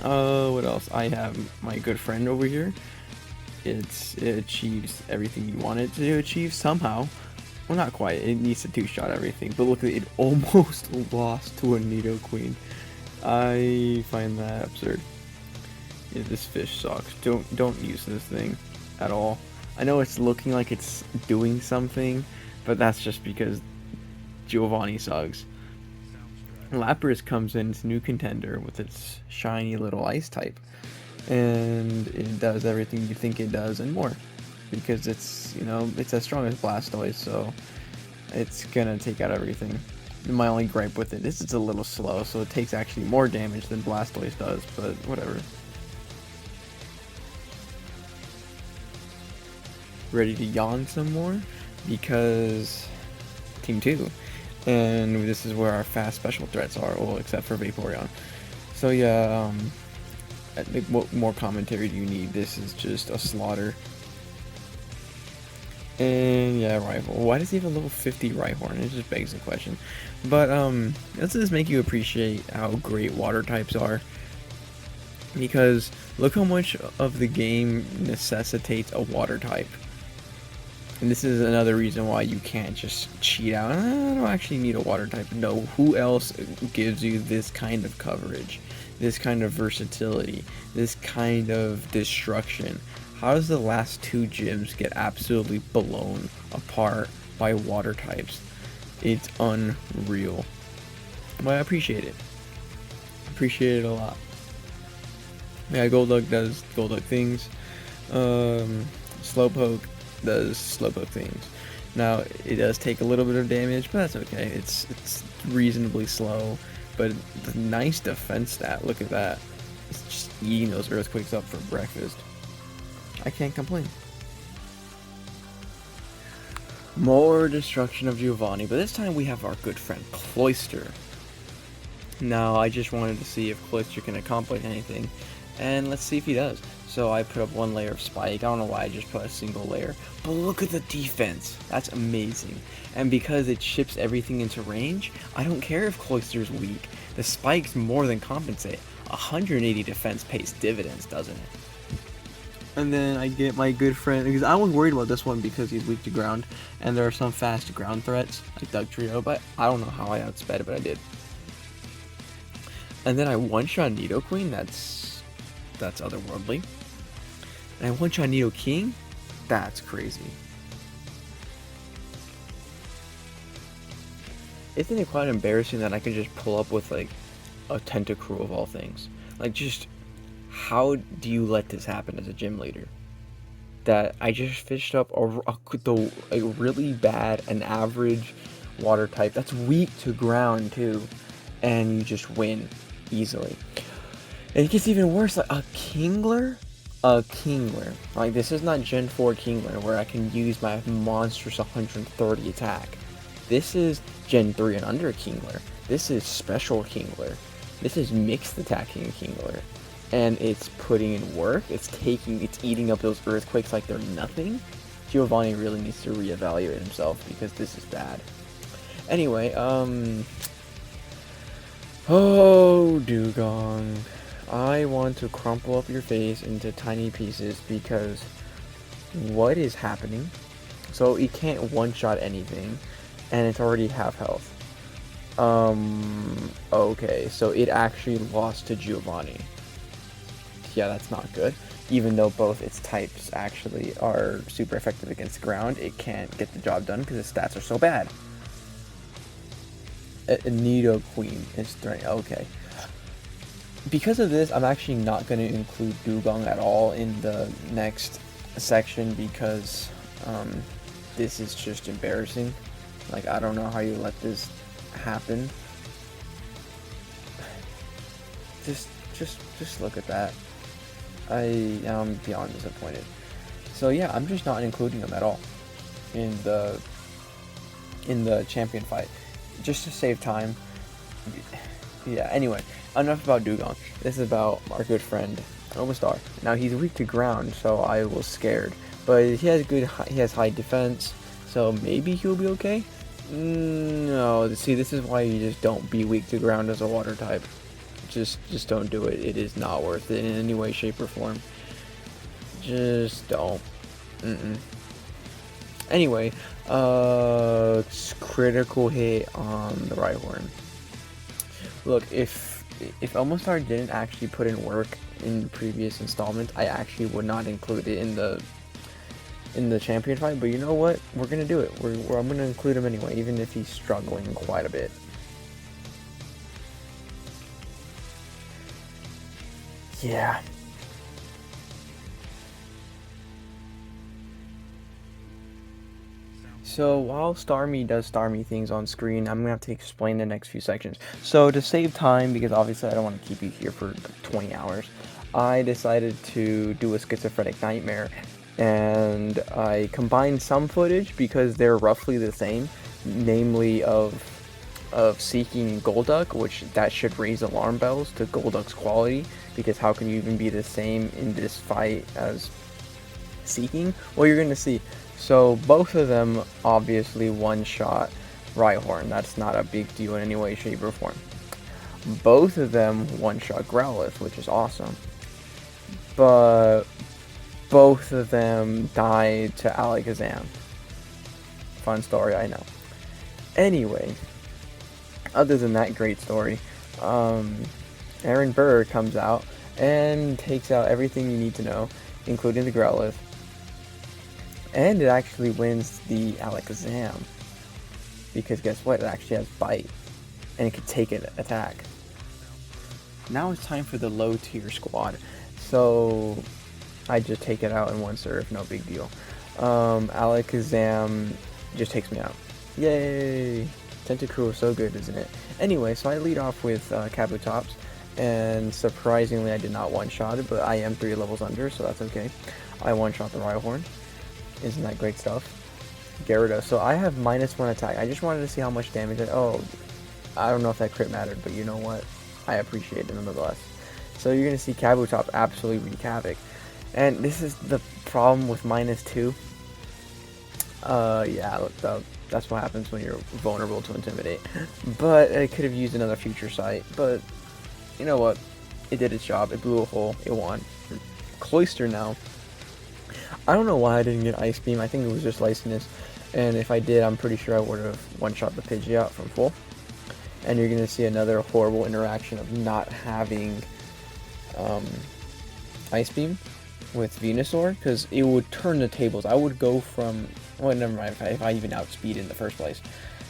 What else? I have my good friend over here. It achieves everything you want it to achieve somehow. Well, not quite. It needs to two-shot everything. But look, it almost lost to a Nidoqueen. I find that absurd. Yeah, this fish sucks. Don't use this thing at all. I know it's looking like it's doing something, but that's just because Giovanni sucks. Lapras comes in, it's a new contender with its shiny little ice type, and it does everything you think it does and more, because it's, you know, it's as strong as Blastoise, so it's gonna take out everything. My only gripe with it is it's a little slow, so it takes actually more damage than Blastoise does, but whatever. Ready to yawn some more, because Team 2. And this is where our fast special threats are, well, except for Vaporeon. So yeah, I think what more commentary do you need? This is just a slaughter. And yeah, Rifle. Why does he have a level 50 Rhyhorn? It just begs the question. But let's just make you appreciate how great water types are. Because look how much of the game necessitates a water type. And this is another reason why you can't just cheat out. I don't actually need a water type. No, who else gives you this kind of coverage, this kind of versatility, this kind of destruction? How does the last two gyms get absolutely blown apart by water types? It's unreal. But I appreciate it. Appreciate it a lot. Yeah, Golduck does Golduck things. Slowpoke does Slowpoke things. Now it does take a little bit of damage, but that's okay. It's reasonably slow, but nice defense stat. Look at that. It's just eating those earthquakes up for breakfast. I can't complain. More destruction of Giovanni, but this time we have our good friend Cloyster. Now I just wanted to see if Cloyster can accomplish anything, and let's see if he does. So I put up one layer of Spike. I don't know why I just put a single layer, but look at the defense. That's amazing. And because it ships everything into range, I don't care if Cloyster's weak. The spikes more than compensate. 180 defense pays dividends, doesn't it? And then I get my good friend, because I was worried about this one because he's weak to ground, and there are some fast ground threats, like Dugtrio, but I don't know how I outsped it, but I did. And then I one-shot Nidoqueen, that's otherworldly. And I one-shot Nidoking? That's crazy. Isn't it quite embarrassing that I can just pull up with, like, a Tentacruel of all things? Like, just, how do you let this happen as a gym leader? That I just fished up a really bad, an average water type that's weak to ground, too. And you just win easily. And it gets even worse, like a Kingler? A Kingler. Like, this is not Gen 4 Kingler where I can use my monstrous 130 attack. This is Gen 3 and under Kingler. This is special Kingler. This is mixed attacking Kingler. And it's putting in work. It's eating up those earthquakes like they're nothing. Giovanni really needs to reevaluate himself because this is bad. Anyway, oh, Dugong. I want to crumple up your face into tiny pieces because what is happening? So he can't one-shot anything, and it's already half health. Okay, so it actually lost to Giovanni. Yeah, that's not good. Even though both its types actually are super effective against ground, it can't get the job done because its stats are so bad. Nido Queen is strength. Okay. Because of this, I'm actually not going to include Dugong at all in the next section because this is just embarrassing. Like, I don't know how you let this happen. Just look at that. I am beyond disappointed. So yeah, I'm just not including him at all in the champion fight, just to save time. Yeah. Anyway, enough about Dugong. This is about our good friend Omastar. Now he's weak to ground, so I was scared. But he has high defense, so maybe he'll be okay. No, see, this is why you just don't be weak to ground as a water type. Just don't do it. It is not worth it in any way, shape, or form. Just don't. Anyway, critical hit on the Rhyhorn. Look, if Omastar didn't actually put in work in previous installments, I actually would not include it in the champion fight. But you know what? We're gonna do it. I'm gonna include him anyway, even if he's struggling quite a bit. Yeah. So while Starmie does Starmie things on screen, I'm gonna have to explain the next few sections. So to save time, because obviously I don't want to keep you here for 20 hours, I decided to do a schizophrenic nightmare, and I combined some footage because they're roughly the same, namely of Seeking Golduck, which that should raise alarm bells to Golduck's quality, because how can you even be the same in this fight as Seeking? Well, you're gonna see. So both of them obviously one-shot Rhyhorn. That's not a big deal in any way, shape, or form. Both of them one-shot Growlithe, which is awesome. But both of them died to Alakazam. Fun story, I know. Anyway, other than that great story, Aaron Burr comes out and takes out everything you need to know, including the Growlithe. And it actually wins the Alakazam. Because guess what? It actually has Bite. And it can take an attack. Now it's time for the low tier squad. So I just take it out in one serve, no big deal. Alakazam just takes me out. Yay! Tentacruel is so good, isn't it? Anyway, so I lead off with Kabutops. And surprisingly, I did not one-shot it, but I am 3 levels under, so that's okay. I one-shot the Rhyhorn. Isn't that great stuff? Gyarados. So I have -1 attack. I just wanted to see how much damage I don't know if that crit mattered, but you know what? I appreciate it nonetheless. So you're going to see Kabutops absolutely wreak havoc. And this is the problem with -2. Yeah, that's what happens when you're vulnerable to Intimidate. But I could have used another Future Sight. But you know what? It did its job. It blew a hole. It won. Cloyster now. I don't know why I didn't get Ice Beam. I think it was just laziness. And if I did, I'm pretty sure I would have one-shot the Pidgeot from full. And you're going to see another horrible interaction of not having Ice Beam with Venusaur, because it would turn the tables. I would go from... Well, never mind if I even outspeed in the first place.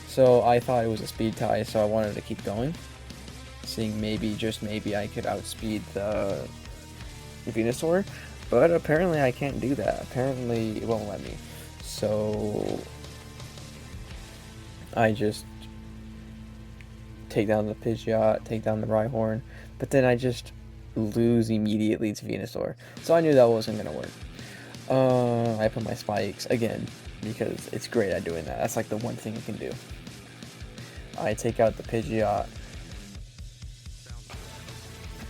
So I thought it was a speed tie, so I wanted to keep going. Seeing maybe, just maybe, I could outspeed the Venusaur. But apparently I can't do that. Apparently it won't let me. So I just take down the Pidgeot, take down the Rhyhorn, but then I just lose immediately to Venusaur. So I knew that wasn't going to work. I put my spikes again because it's great at doing that. That's like the one thing you can do. I take out the Pidgeot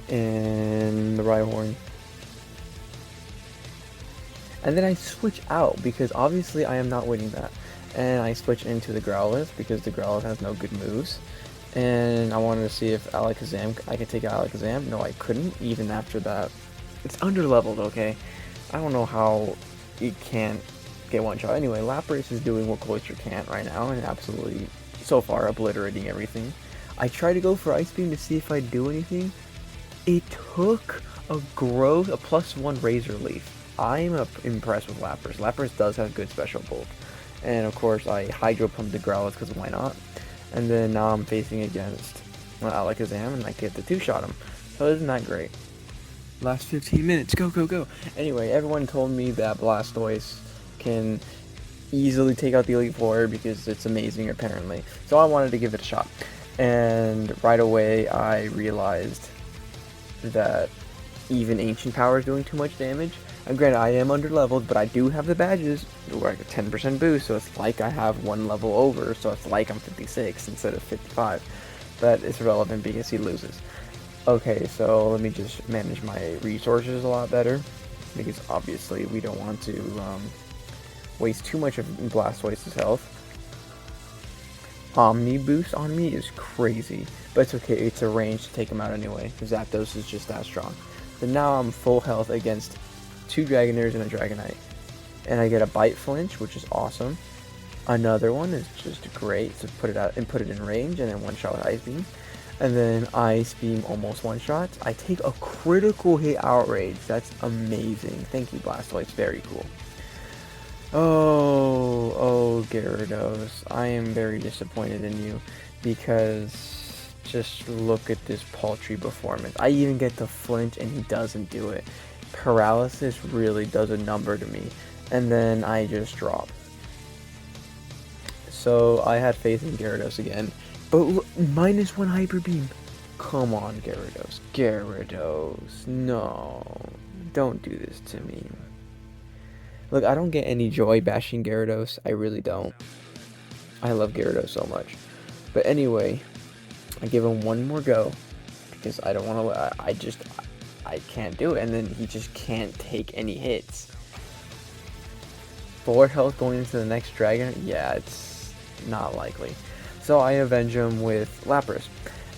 and the Rhyhorn. And then I switch out because obviously I am not winning that. And I switch into the Growlithe because the Growlithe has no good moves. And I wanted to see if Alakazam, I could take out Alakazam. No, I couldn't, even after that. It's under leveled, okay? I don't know how you can't get one shot. Anyway, Lapras is doing what Cloyster can't right now and absolutely, so far, obliterating everything. I tried to go for Ice Beam to see if I'd do anything. It took a growth, a +1 Razor Leaf. I'm impressed with Lapras. Lapras does have good special bulk. And of course, I Hydro Pump the Growlithe because why not? And then now I'm facing against Alakazam and I get to two-shot him. So isn't that great? Last 15 minutes, go, go, go. Anyway, everyone told me that Blastoise can easily take out the Elite Four because it's amazing apparently. So I wanted to give it a shot. And right away I realized that even Ancient Power is doing too much damage. And granted, I am under leveled, but I do have the badges where I get 10% boost, so it's like I have one level over, so it's like I'm 56 instead of 55. But it's relevant because he loses. Okay, so let me just manage my resources a lot better, because obviously we don't want to waste too much of Blastoise's health. Omni boost on me is crazy, but it's okay, it's a range to take him out anyway, because Zapdos is just that strong. But now I'm full health against 2 Dragonairs and a Dragonite. And I get a Bite Flinch, which is awesome. Another one is just great, so put it out and put it in range, and then one shot with Ice Beam. And then Ice Beam almost one shot. I take a critical hit Outrage. That's amazing. Thank you, Blastoise. Very cool. Oh, Gyarados. I am very disappointed in you because just look at this paltry performance. I even get the flinch and he doesn't do it. Paralysis really does a number to me. And then I just drop. So I had faith in Gyarados again. But look, -1 Hyper Beam. Come on, Gyarados. Gyarados. No. Don't do this to me. Look, I don't get any joy bashing Gyarados. I really don't. I love Gyarados so much. But anyway, I give him one more go. Because I don't want to... I can't do it. And then he just can't take any hits. 4 health going into the next dragon? Yeah, it's not likely. So I avenge him with Lapras.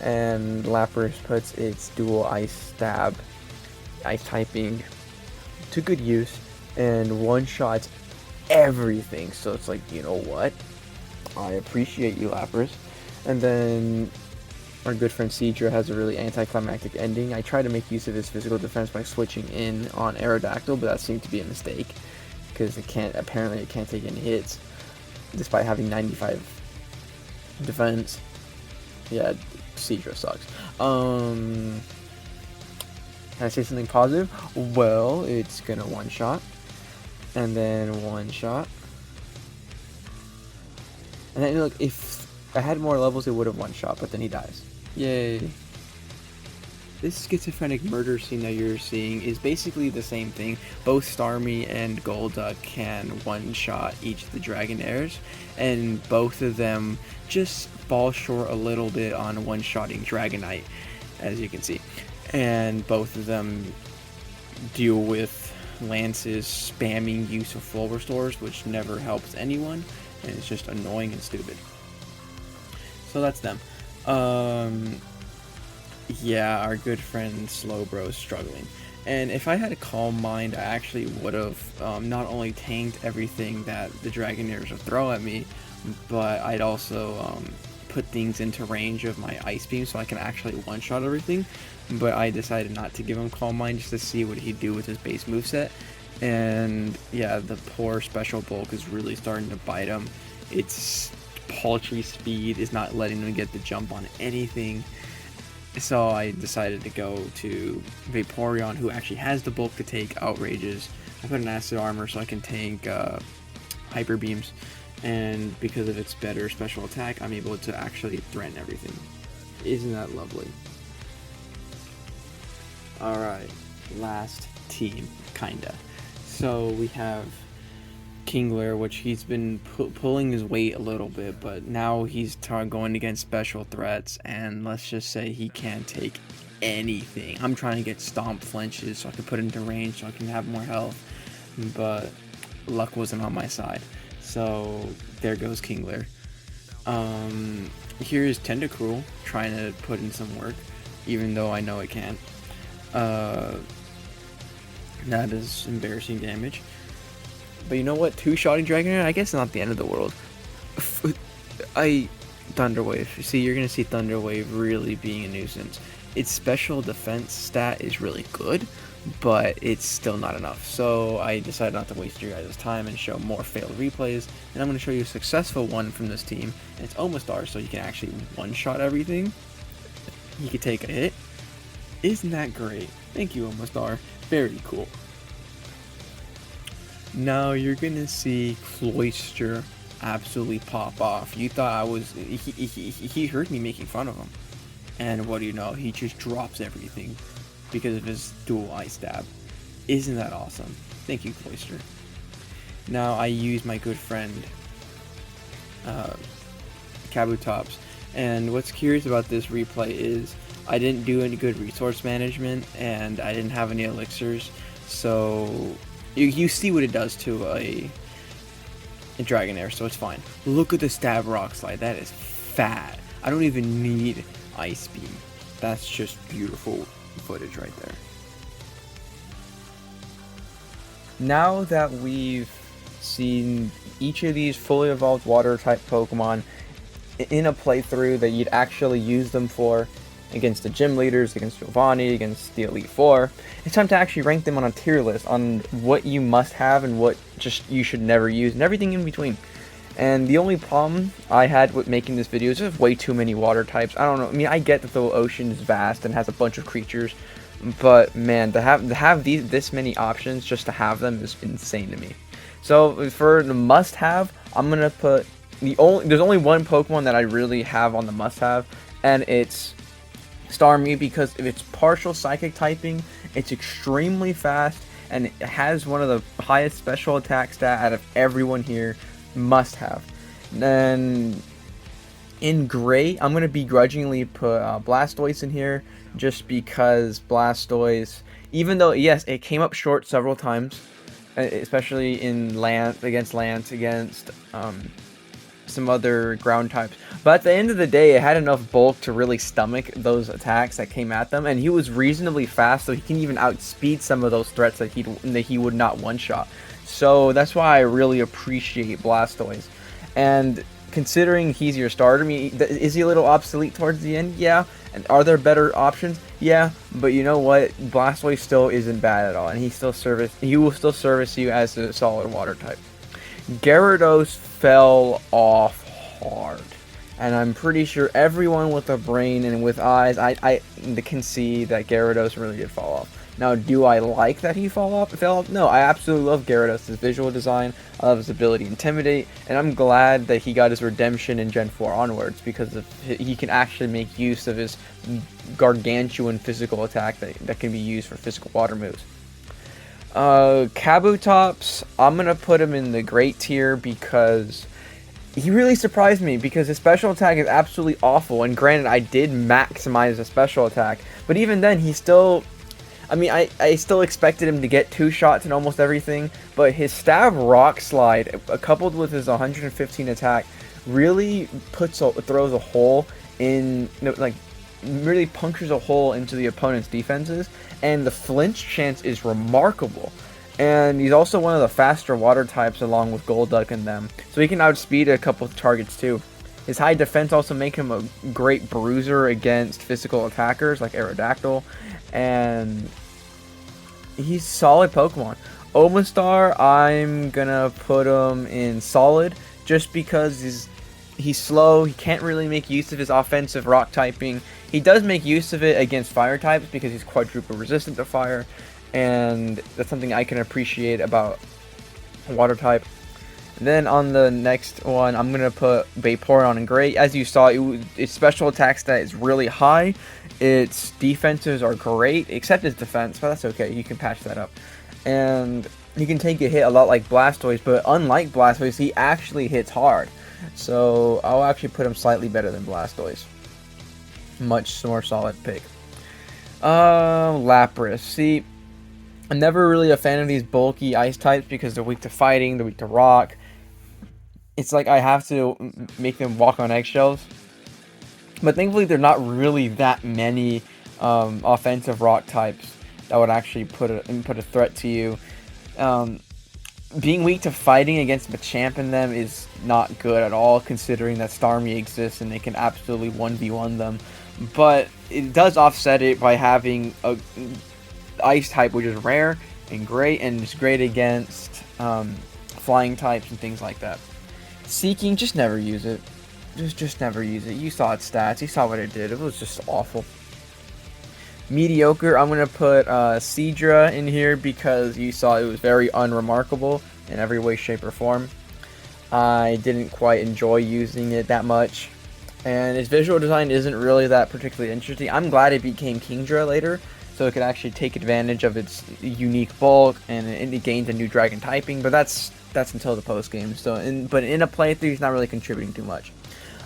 And Lapras puts its dual Ice Stab, Ice typing, to good use. And one-shots everything. So it's like, you know what? I appreciate you, Lapras. And then our good friend Seadra has a really anticlimactic ending. I try to make use of his physical defense by switching in on Aerodactyl, but that seemed to be a mistake. Because apparently it can't take any hits. Despite having 95 defense. Yeah, Seadra sucks. Can I say something positive? Well, it's gonna one-shot. And then one-shot. And then look, if I had more levels, it would have one-shot, but then he dies. Yay. This schizophrenic murder scene that you're seeing is basically the same thing. Both Starmie and Golduck can one-shot each of the Dragonairs, and both of them just fall short a little bit on one-shotting Dragonite, as you can see. And both of them deal with Lance's spamming use of full restores, which never helps anyone, and it's just annoying and stupid. So that's them. Yeah, our good friend Slowbro is struggling. And if I had a calm mind, I actually would have not only tanked everything that the Dragonairs would throw at me, but I'd also put things into range of my Ice Beam so I can actually one-shot everything. But I decided not to give him Calm Mind just to see what he'd do with his base moveset. And yeah, the poor Special Bulk is really starting to bite him. Its paltry speed is not letting him get the jump on anything. So I decided to go to Vaporeon, who actually has the bulk to take Outrages. I put an Acid Armor so I can tank Hyper Beams. And because of its better special attack, I'm able to actually threaten everything. Isn't that lovely? Alright, last team, kinda. So we have Kingler, which he's been pulling his weight a little bit, but now he's going against special threats, and let's just say he can't take anything. I'm trying to get Stomp flinches so I can put it into range so I can have more health. but luck wasn't on my side. So there goes Kingler. Here's Tentacruel trying to put in some work, even though I know it can't. That is embarrassing damage. But you know what? 2-shotting Dragonair, I guess not the end of the world. Thunderwave. See, you're gonna see Thunderwave really being a nuisance. Its special defense stat is really good, but it's still not enough. So I decided not to waste your guys' time and show more failed replays. And I'm gonna show you a successful one from this team. And it's Omastar, so you can actually one-shot everything. You can take a hit. Isn't that great? Thank you, Omastar. Very cool. Now you're gonna see Cloyster absolutely pop off. You thought I was... He heard me making fun of him. And what do you know? He just drops everything because of his dual ice stab. Isn't that awesome? Thank you, Cloyster. Now I use my good friend Kabutops. And what's curious about this replay is I didn't do any good resource management and I didn't have any elixirs. So you see what it does to a Dragonair, so it's fine. Look at the stab rock slide. That is fat. I don't even need Ice Beam. That's just beautiful footage right there. Now that we've seen each of these fully evolved water type Pokemon in a playthrough that you'd actually use them for against the gym leaders, against Giovanni, against the Elite Four, it's time to actually rank them on a tier list on what you must have and what just you should never use and everything in between. And the only problem I had with making this video is just way too many water types. I don't know. I mean, I get that the ocean is vast and has a bunch of creatures, but man, to have this many options just to have them is insane to me. So for the must-have, I'm gonna put there's only one Pokemon that I really have on the must-have, and it's Starmie, because of its partial psychic typing, it's extremely fast, and it has one of the highest special attack stat out of everyone here. Must have. Then in gray, I'm gonna begrudgingly put Blastoise in here, just because Blastoise, even though yes, it came up short several times, especially in Lance, against some other ground types, but at the end of the day it had enough bulk to really stomach those attacks that came at them, and he was reasonably fast, so he can even outspeed some of those threats that he would not one-shot. So that's why I really appreciate Blastoise. And considering he's your starter, I mean, is he a little obsolete towards the end? Yeah. And are there better options? Yeah. But you know what? Blastoise still isn't bad at all, and he will still service you as a solid water type. Gyarados fell off hard, and I'm pretty sure everyone with a brain and with eyes, I can see that Gyarados really did fall off. Now, do I like that he fell off? No, I absolutely love Gyarados' visual design. I love his ability to intimidate, and I'm glad that he got his redemption in Gen 4 onwards, because he can actually make use of his gargantuan physical attack that can be used for physical water moves. Kabutops, I'm gonna put him in the great tier because he really surprised me, because his special attack is absolutely awful, and granted I did maximize the special attack, but even then he still, I mean, I still expected him to get 2 shots in almost everything, but his stab rock slide, coupled with his 115 attack, really throws a hole in, like, really punctures a hole into the opponent's defenses, and the flinch chance is remarkable. And he's also one of the faster water types along with Golduck and them, so he can outspeed a couple of targets too. His high defense also make him a great bruiser against physical attackers like Aerodactyl, and he's solid Pokemon. Omastar, I'm gonna put him in solid, just because he's slow, he can't really make use of his offensive rock typing. He does make use of it against fire types because he's quadruple resistant to fire, and that's something I can appreciate about water type. Then on the next one, I'm going to put Vaporeon in gray. As you saw, its special attack stat is really high. Its defenses are great, except its defense, but that's okay. You can patch that up. And he can take a hit a lot like Blastoise, but unlike Blastoise, he actually hits hard. So I'll actually put him slightly better than Blastoise. Much more solid pick. Lapras. See, I'm never really a fan of these bulky ice types because they're weak to fighting, they're weak to rock. It's like I have to make them walk on eggshells. But thankfully, there are not really that many offensive rock types that would actually put a threat to you. Um, Being weak to fighting against Machamp in them is not good at all, considering that Starmie exists and they can absolutely 1v1 them. But it does offset it by having a ice type, which is rare and great, and it's great against flying types and things like that. Seeking, just never use it. Just never use it. You saw its stats. You saw what it did. It was just awful. Mediocre, I'm going to put Seadra in here because you saw it was very unremarkable in every way, shape, or form. I didn't quite enjoy using it that much. And its visual design isn't really that particularly interesting. I'm glad it became Kingdra later, so it could actually take advantage of its unique bulk, and it gained a new dragon typing, but that's until the post game. So, but in a playthrough, it's not really contributing too much.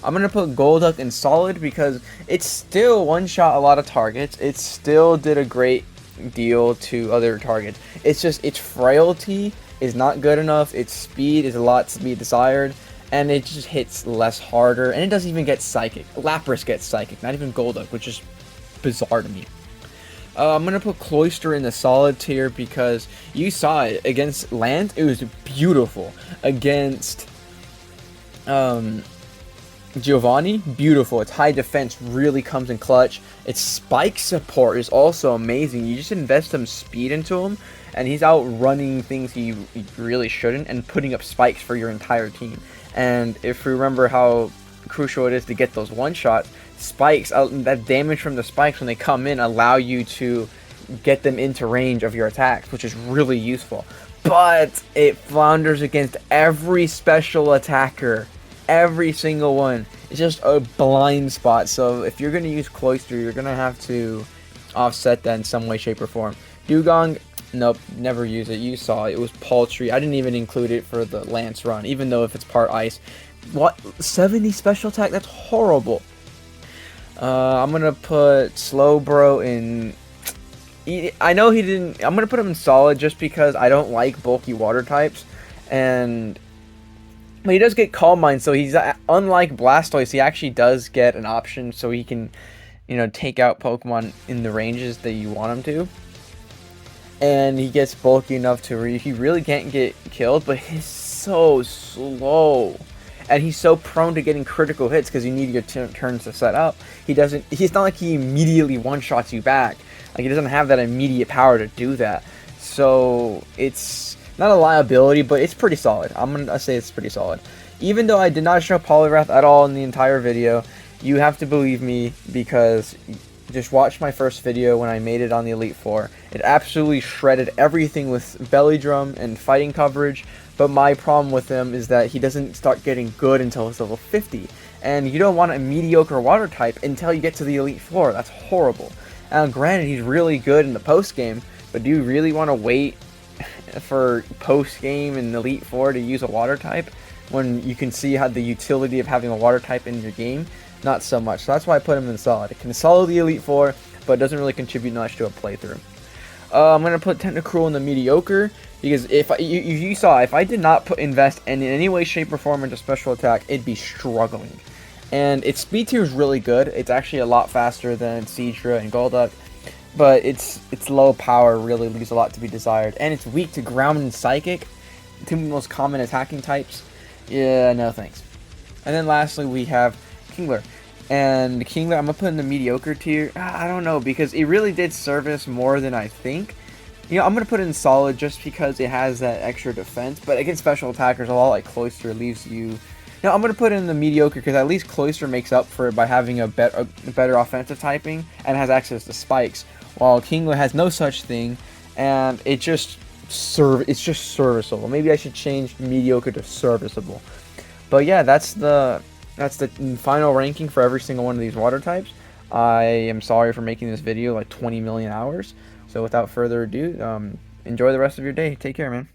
I'm gonna put Golduck in solid because it still one-shot a lot of targets. It still did a great deal to other targets. It's just its frailty is not good enough. Its speed is a lot to be desired, and it just hits less harder. And it doesn't even get psychic. Lapras gets psychic, not even Golduck, which is bizarre to me. I'm gonna put Cloyster in the solid tier because you saw it against land. It was beautiful against Giovanni, beautiful. Its high defense really comes in clutch. Its spike support is also amazing. You just invest some speed into him, and he's outrunning things he really shouldn't and putting up spikes for your entire team. And if you remember how crucial it is to get those one-shots, spikes, that damage from the spikes when they come in allow you to get them into range of your attacks, which is really useful. But it flounders against every special attacker. Every single one. It's just a blind spot. So if you're going to use Cloyster, you're going to have to offset that in some way, shape, or form. Dugong, nope, never use it. You saw it was paltry. I didn't even include it for the Lance run, even though if it's part ice. What? 70 special attack? That's horrible. I'm going to put Slowbro in... I know he didn't... I'm going to put him in solid just because I don't like bulky water types. But he does get Calm Mind, so he's unlike Blastoise. He actually does get an option, so he can, take out Pokemon in the ranges that you want him to. And he gets bulky enough to where he really can't get killed, but he's so slow, and he's so prone to getting critical hits because you need your turns to set up. He's not like he immediately one-shots you back. Like, he doesn't have that immediate power to do that. So it's not a liability, but it's pretty solid. I'm gonna say it's pretty solid. Even though I did not show Poliwrath at all in the entire video, you have to believe me because just watch my first video when I made it on the Elite Four. It absolutely shredded everything with Belly Drum and fighting coverage, but my problem with him is that he doesn't start getting good until he's level 50. And you don't want a mediocre water type until you get to the Elite Four. That's horrible. Now, granted, he's really good in the post game, but do you really want to wait for post game and Elite Four to use a water type when you can see how the utility of having a water type in your game? Not so much. So that's why I put him in solid. It can solo the Elite Four, but it doesn't really contribute much to a playthrough. I'm gonna put Tentacruel in the mediocre because if you saw, if I did not invest in any way, shape, or form into special attack, it'd be struggling. And its speed tier is really good. It's actually a lot faster than Seadra and Golduck, but its low power really leaves a lot to be desired. And it's weak to ground and psychic, two most common attacking types. Yeah, no thanks. And then lastly we have Kingler. And Kingler, I'm gonna put in the mediocre tier. I don't know, because it really did service more than I think. I'm gonna put it in solid just because it has that extra defense. But against special attackers, a lot like Cloyster leaves you. I'm gonna put it in the mediocre because at least Cloyster makes up for it by having a better offensive typing and has access to spikes, while Kingler has no such thing, and it's just serviceable. Maybe I should change mediocre to serviceable. But yeah, that's the final ranking for every single one of these water types. I am sorry for making this video like 20 million hours. So without further ado, enjoy the rest of your day. Take care, man.